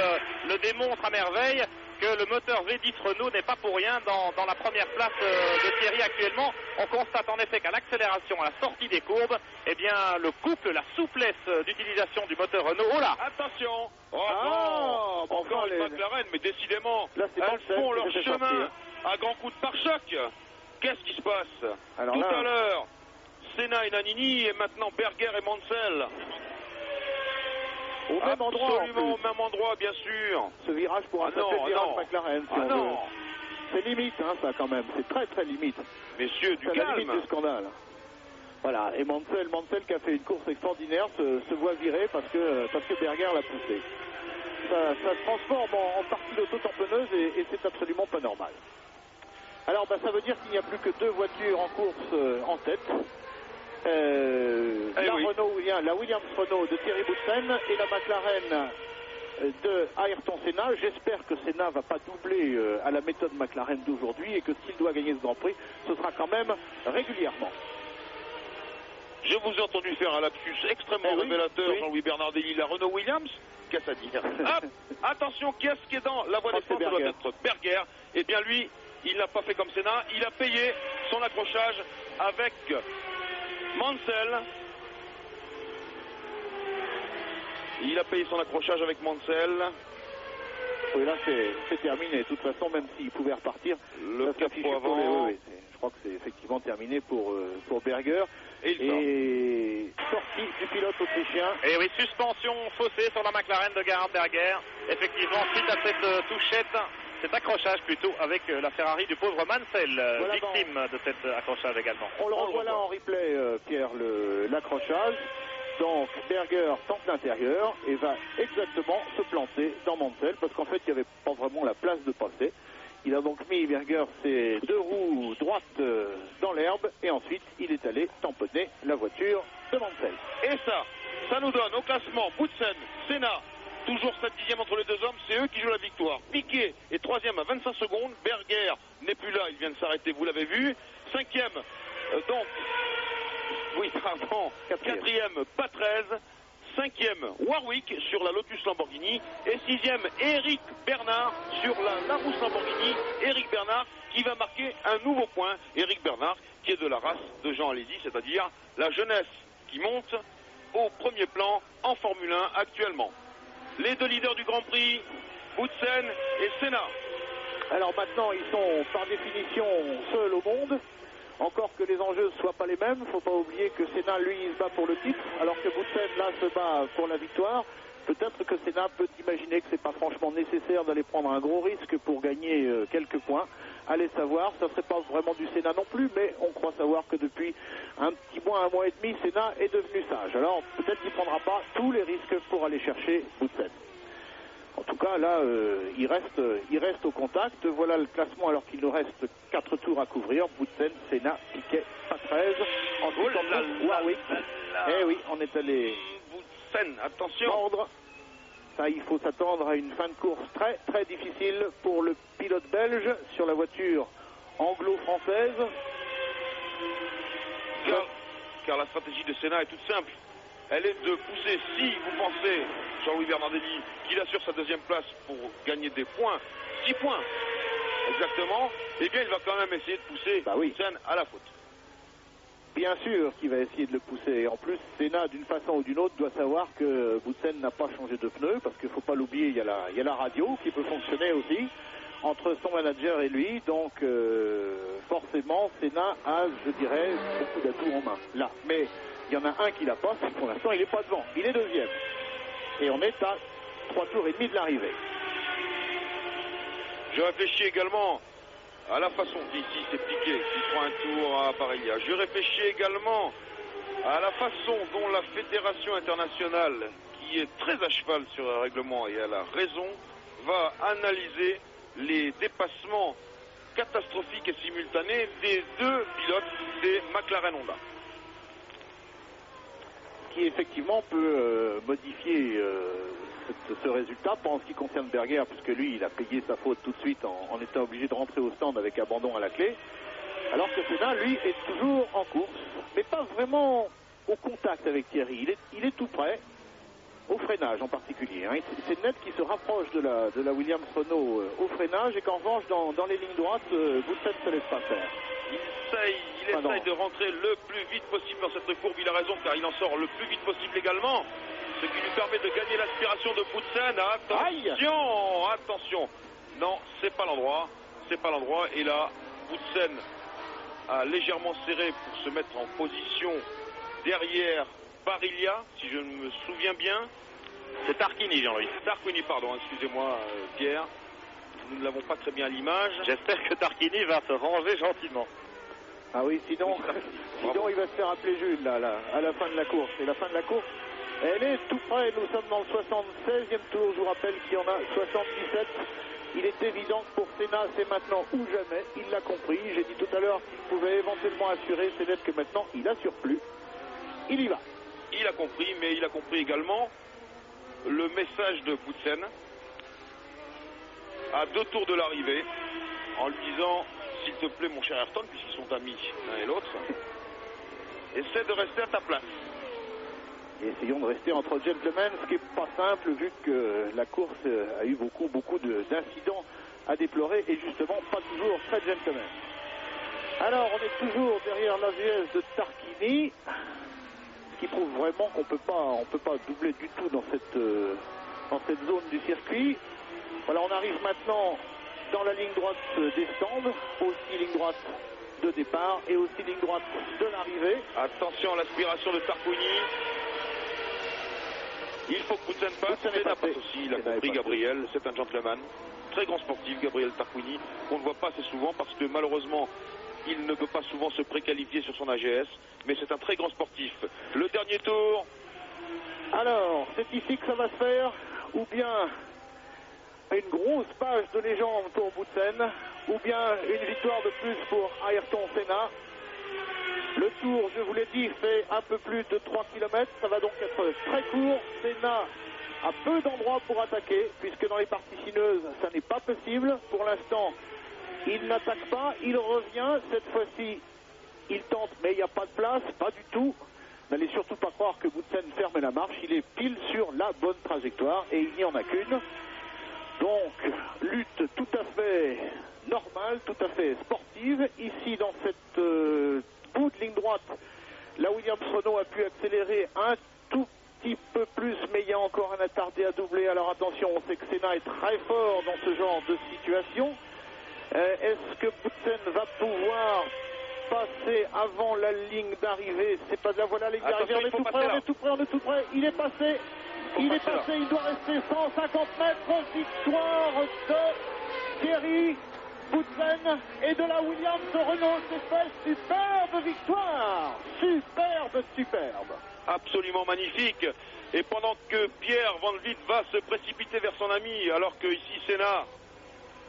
[SPEAKER 2] le démontrent à merveille, que le moteur V10 Renault n'est pas pour rien dans la première place de Thierry actuellement. On constate en effet qu'à l'accélération, à la sortie des courbes, eh bien, le couple, la souplesse d'utilisation du moteur Renault. Oh là!
[SPEAKER 3] Attention! Oh
[SPEAKER 1] non!
[SPEAKER 3] Bon, encore les McLaren, mais décidément,
[SPEAKER 1] là,
[SPEAKER 3] elles font leur chemin à grands coups de pare-choc. Qu'est-ce qui se passe? Alors tout à l'heure, Senna et Nannini, et maintenant Berger et Mansell.
[SPEAKER 1] Au même endroit,
[SPEAKER 3] absolument au même endroit, bien sûr.
[SPEAKER 1] Ce virage pourra passer le virage McLaren, si on veut. C'est limite, hein, ça, quand même. C'est très, très limite.
[SPEAKER 3] Messieurs, du calme.
[SPEAKER 1] C'est la limite du scandale. Voilà, et Mansell qui a fait une course extraordinaire se voit virer parce que Berger l'a poussé. Ça se transforme en partie d'auto-tamponneuse et c'est absolument pas normal. Alors, ça veut dire qu'il n'y a plus que 2 voitures en course en tête. La Williams Renault de Thierry Boutsen et la McLaren de Ayrton Senna. J'espère que Senna va pas doubler à la méthode McLaren d'aujourd'hui et que s'il doit gagner ce Grand Prix, ce sera quand même régulièrement.
[SPEAKER 3] Je vous ai entendu faire un lapsus extrêmement révélateur, Jean-Louis Bernardelli, la Renault Williams. Qu'est-ce à dire? Hop, attention, qu'est-ce qui est dans la voie des portes? Ça doit être Berger. Eh bien lui, il n'a pas fait comme Senna, il a payé son accrochage avec Mansell. Il a payé son accrochage avec Mansell.
[SPEAKER 1] Oui, là c'est terminé. De toute façon, même s'il pouvait repartir,
[SPEAKER 3] le capot avant.
[SPEAKER 1] Je crois que c'est effectivement terminé pour Berger. Et sortie du pilote autrichien.
[SPEAKER 2] Et oui, suspension faussée sur la McLaren de Gerhard Berger. Effectivement, suite à cette touchette, cet accrochage plutôt avec la Ferrari du pauvre Mansell, voilà, victime de cet accrochage également.
[SPEAKER 1] On le revoit là en replay, Pierre, l'accrochage. Donc Berger tente l'intérieur et va exactement se planter dans Mansell parce qu'en fait il n'y avait pas vraiment la place de passer. Il a donc mis Berger ses 2 roues droites dans l'herbe et ensuite il est allé tamponner la voiture de Mansell.
[SPEAKER 3] Et ça nous donne au classement Boutsen, Senna, toujours 7/10 entre les 2 hommes, c'est eux qui jouent la victoire. Piquet est 3e à 25 secondes, Berger n'est plus là, il vient de s'arrêter, vous l'avez vu. 5e, donc, oui, pardon, 4e, Patrese. 5e, Warwick sur la Lotus Lamborghini. Et 6e, Eric Bernard sur la Larousse Lamborghini. Eric Bernard qui va marquer un nouveau point. Eric Bernard qui est de la race de Jean Alesi, c'est-à-dire la jeunesse qui monte au premier plan en Formule 1 actuellement. Les 2 leaders du Grand Prix, Boutsen et Senna.
[SPEAKER 1] Alors maintenant, ils sont par définition seuls au monde. Encore que les enjeux ne soient pas les mêmes, il ne faut pas oublier que Senna, lui, il se bat pour le titre, alors que Boutsen, là, se bat pour la victoire. Peut-être que Senna peut imaginer que c'est pas franchement nécessaire d'aller prendre un gros risque pour gagner quelques points. Allez savoir, ça ne serait pas vraiment du Senna non plus, mais on croit savoir que depuis un petit mois, 1 mois et demi, Senna est devenu sage. Alors peut-être qu'il ne prendra pas tous les risques pour aller chercher Boutsen. En tout cas, là, il reste au contact. Voilà le classement alors qu'il nous reste 4 tours à couvrir. Boutsen, Senna, Piquet, Patrese. Ensuite, Warwick. Eh oui, on est allé...
[SPEAKER 3] Boutsen, attention.
[SPEAKER 1] Mordre. Ça, il faut s'attendre à une fin de course très, très difficile pour le pilote belge sur la voiture anglo-française.
[SPEAKER 3] Car la stratégie de Senna est toute simple. Elle est de pousser, si vous pensez, Jean-Louis Bernardelli, qu'il assure sa 2e place pour gagner des points, 6 points exactement, eh bien il va quand même essayer de pousser Boutsen à la faute.
[SPEAKER 1] Bien sûr qu'il va essayer de le pousser. En plus, Senna, d'une façon ou d'une autre, doit savoir que Boutsen n'a pas changé de pneu, parce qu'il ne faut pas l'oublier, il y a la radio qui peut fonctionner aussi, entre son manager et lui. Donc, forcément, Senna a, je dirais, beaucoup d'atouts en main. Là, mais... il y en a un qui la passe, pour l'instant il n'est pas devant, il est 2e. Et on est à 3 tours et demi de l'arrivée.
[SPEAKER 3] Je réfléchis également à la façon d'ici c'est Piquet qui prend un tour à Barilla. Je réfléchis également à la façon dont la Fédération internationale, qui est très à cheval sur le règlement et elle a raison, va analyser les dépassements catastrophiques et simultanés des deux pilotes des McLaren Honda.
[SPEAKER 1] Qui effectivement peut modifier ce résultat, pas en ce qui concerne Berger, puisque lui il a payé sa faute tout de suite en étant obligé de rentrer au stand avec abandon à la clé, alors que Senna lui est toujours en course, mais pas vraiment au contact avec Thierry. Il est tout près, au freinage en particulier, hein. C'est net qui se rapproche de la Williams Renault au freinage, et qu'en revanche dans les lignes droites, Boutsen ne se laisse pas faire.
[SPEAKER 3] Il essaye de rentrer le plus vite possible dans cette courbe. Il a raison, car il en sort le plus vite possible également, ce qui lui permet de gagner l'aspiration de Boutsen. Attention, attention. Non, c'est pas l'endroit. Et là, Boutsen a légèrement serré pour se mettre en position derrière Barilla, si je me souviens bien.
[SPEAKER 2] C'est Tarquini, Jean-Louis.
[SPEAKER 3] Tarquini, pardon, excusez-moi, Pierre. Nous ne l'avons pas très bien à l'image.
[SPEAKER 2] J'espère que Tarquini va se ranger gentiment.
[SPEAKER 1] Ah oui, sinon il va se faire appeler Jules là, à la fin de la course. Et la fin de la course, elle est tout près. Nous sommes dans le 76e tour. Je vous rappelle qu'il y en a 77. Il est évident que pour Senna, c'est maintenant ou jamais. Il l'a compris. J'ai dit tout à l'heure qu'il pouvait éventuellement assurer. C'est net que maintenant, il assure plus. Il y va.
[SPEAKER 3] Il a compris, mais il a compris également le message de Boutsen à 2 tours de l'arrivée, en lui disant: s'il te plaît mon cher Ayrton, puisqu'ils sont amis l'un et l'autre, essaie de rester à ta place.
[SPEAKER 1] Et essayons de rester entre gentlemen, ce qui n'est pas simple vu que la course a eu beaucoup d'incidents à déplorer et justement pas toujours très gentlemen. Alors on est toujours derrière l'AVS de Tarquini, ce qui prouve vraiment qu'on peut pas doubler du tout dans cette zone du circuit. Voilà, on arrive maintenant dans la ligne droite des stands, aussi ligne droite de départ et aussi ligne droite de l'arrivée.
[SPEAKER 3] Attention à l'aspiration de Tarquini. Il faut que Boutsen passe. Senna passe aussi, il a compris Gabriel, c'est un gentleman. Très grand sportif, Gabriel Tarquini, qu'on ne voit pas assez souvent parce que malheureusement, il ne peut pas souvent se préqualifier sur son AGS, mais c'est un très grand sportif. Le dernier tour.
[SPEAKER 1] Alors, c'est ici que ça va se faire, ou bien une grosse page de légende pour Boutsen, ou bien une victoire de plus pour Ayrton Senna. Le tour, je vous l'ai dit, fait un peu plus de 3 km, ça va donc être très court. Senna a peu d'endroits pour attaquer, puisque dans les parties sinueuses, ça n'est pas possible. Pour l'instant, il n'attaque pas, il revient, cette fois-ci, il tente, mais il n'y a pas de place, pas du tout. N'allez surtout pas croire que Boutsen ferme la marche, il est pile sur la bonne trajectoire, et il n'y en a qu'une. Donc, lutte tout à fait normale, tout à fait sportive. Ici, dans cette bout de ligne droite, la Williams Renault a pu accélérer un tout petit peu plus, mais il y a encore un attardé à doubler. Alors attention, on sait que Senna est très fort dans ce genre de situation. Est-ce que Boutsen va pouvoir passer avant la ligne d'arrivée? C'est pas de la voilà, la ligne d'arrivée, on est tout près. Il est passé. Il doit rester 150 mètres. Victoire de Thierry Boutsen et de la Williams Renault. C'est une superbe victoire. Superbe.
[SPEAKER 3] Absolument magnifique. Et pendant que Pierre Van Vliet va se précipiter vers son ami, alors que ici Senna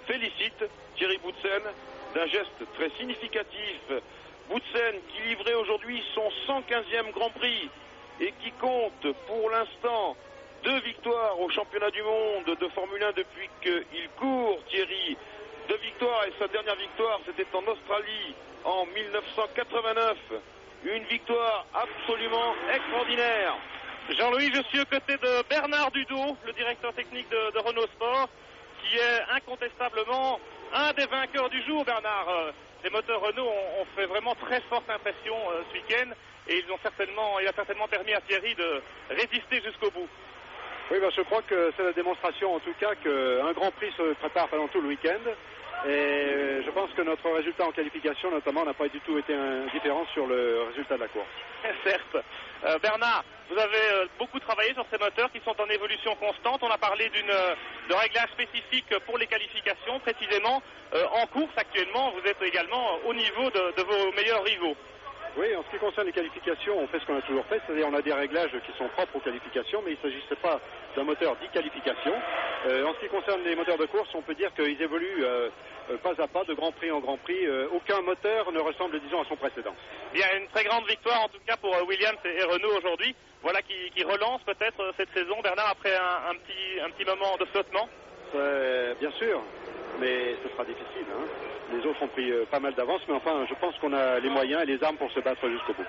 [SPEAKER 3] félicite Thierry Boutsen d'un geste très significatif. Boutsen qui livrait aujourd'hui son 115e Grand Prix et qui compte pour l'instant 2 victoires au championnat du monde de Formule 1 depuis qu'il court, Thierry. 2 victoires, et sa dernière victoire c'était en Australie en 1989. Une victoire absolument extraordinaire.
[SPEAKER 2] Jean-Louis, je suis aux côtés de Bernard Dudot, le directeur technique de Renault Sport, qui est incontestablement un des vainqueurs du jour. Bernard, les moteurs Renault ont fait vraiment très forte impression ce week-end, et il a certainement permis à Thierry de résister jusqu'au bout.
[SPEAKER 6] Oui, je crois que c'est la démonstration en tout cas qu'un Grand Prix se prépare pendant tout le week-end Et je pense que notre résultat en qualification, notamment, n'a pas du tout été indifférent sur le résultat de la course.
[SPEAKER 2] Certes. Bernard, vous avez beaucoup travaillé sur ces moteurs qui sont en évolution constante. On a parlé de réglage spécifique pour les qualifications. Précisément, en course actuellement, vous êtes également au niveau de vos meilleurs rivaux.
[SPEAKER 6] Oui, en ce qui concerne les qualifications, on fait ce qu'on a toujours fait, c'est-à-dire on a des réglages qui sont propres aux qualifications, mais il ne s'agissait pas d'un moteur dit qualification. En ce qui concerne les moteurs de course, on peut dire qu'ils évoluent pas à pas, de Grand Prix en Grand Prix. Aucun moteur ne ressemble, disons, à son précédent.
[SPEAKER 2] Il y a une très grande victoire, en tout cas pour Williams et Renault aujourd'hui. Voilà qui relance peut-être cette saison, Bernard, après un petit moment de flottement.
[SPEAKER 6] Bien sûr, mais ce sera difficile, hein. Les autres ont pris pas mal d'avance, mais enfin, je pense qu'on a les moyens et les armes pour se battre jusqu'au bout.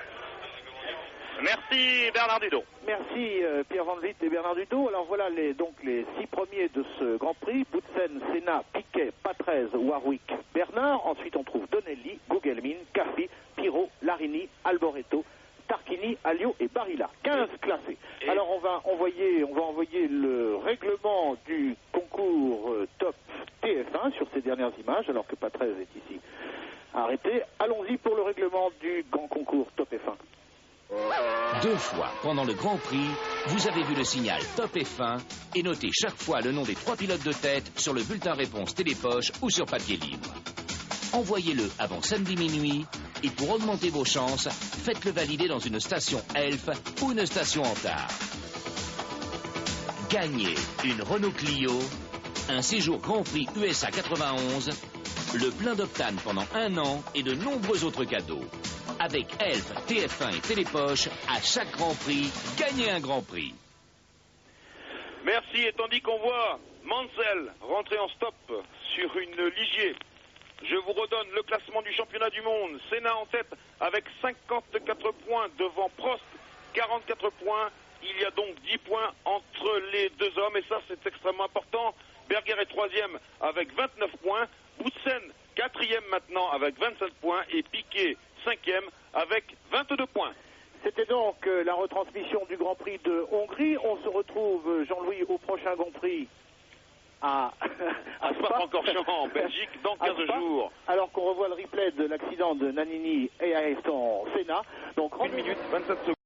[SPEAKER 2] Merci Bernard Dudot.
[SPEAKER 1] Merci Pierre Van Vliet et Bernard Dudot. Alors voilà donc les 6 premiers de ce Grand Prix. Boutsen, Senna, Piquet, Patrese, Warwick, Bernard. Ensuite on trouve Donelli, Gugelmin, Caffi, Pirot, Larini, Alboreto, Tarquini, Alliot et Barilla. 15 classés. Alors on va envoyer le règlement du concours Top TF1 sur ces dernières images, alors que Patrese est ici arrêté. Allons-y pour le règlement du grand concours Top F1.
[SPEAKER 7] 2 fois pendant le Grand Prix, vous avez vu le signal Top F1 et notez chaque fois le nom des 3 pilotes de tête sur le bulletin réponse télépoche ou sur papier libre. Envoyez-le avant samedi minuit et pour augmenter vos chances, faites-le valider dans une station Elf ou une station Antar. Gagnez une Renault Clio, un séjour Grand Prix USA 91, le plein d'octane pendant 1 an et de nombreux autres cadeaux. Avec Elf, TF1 et Télépoche, à chaque Grand Prix, gagnez un Grand Prix.
[SPEAKER 3] Merci, et tandis qu'on voit Mansell rentrer en stop sur une Ligier, je vous redonne le classement du championnat du monde. Senna en tête avec 54 points devant Prost, 44 points. Il y a donc 10 points entre les 2 hommes et ça c'est extrêmement important. Berger est 3e avec 29 points. Boutsen 4e maintenant avec 27 points et Piquet 5e avec 22 points.
[SPEAKER 1] C'était donc la retransmission du Grand Prix de Hongrie. On se retrouve, Jean-Louis, au prochain Grand Prix à
[SPEAKER 3] Spa-Francorchamps en Belgique dans 15 jours.
[SPEAKER 1] Alors qu'on revoit le replay de l'accident de Nannini et Ayrton Senna. Donc
[SPEAKER 3] 1 minute 27 secondes.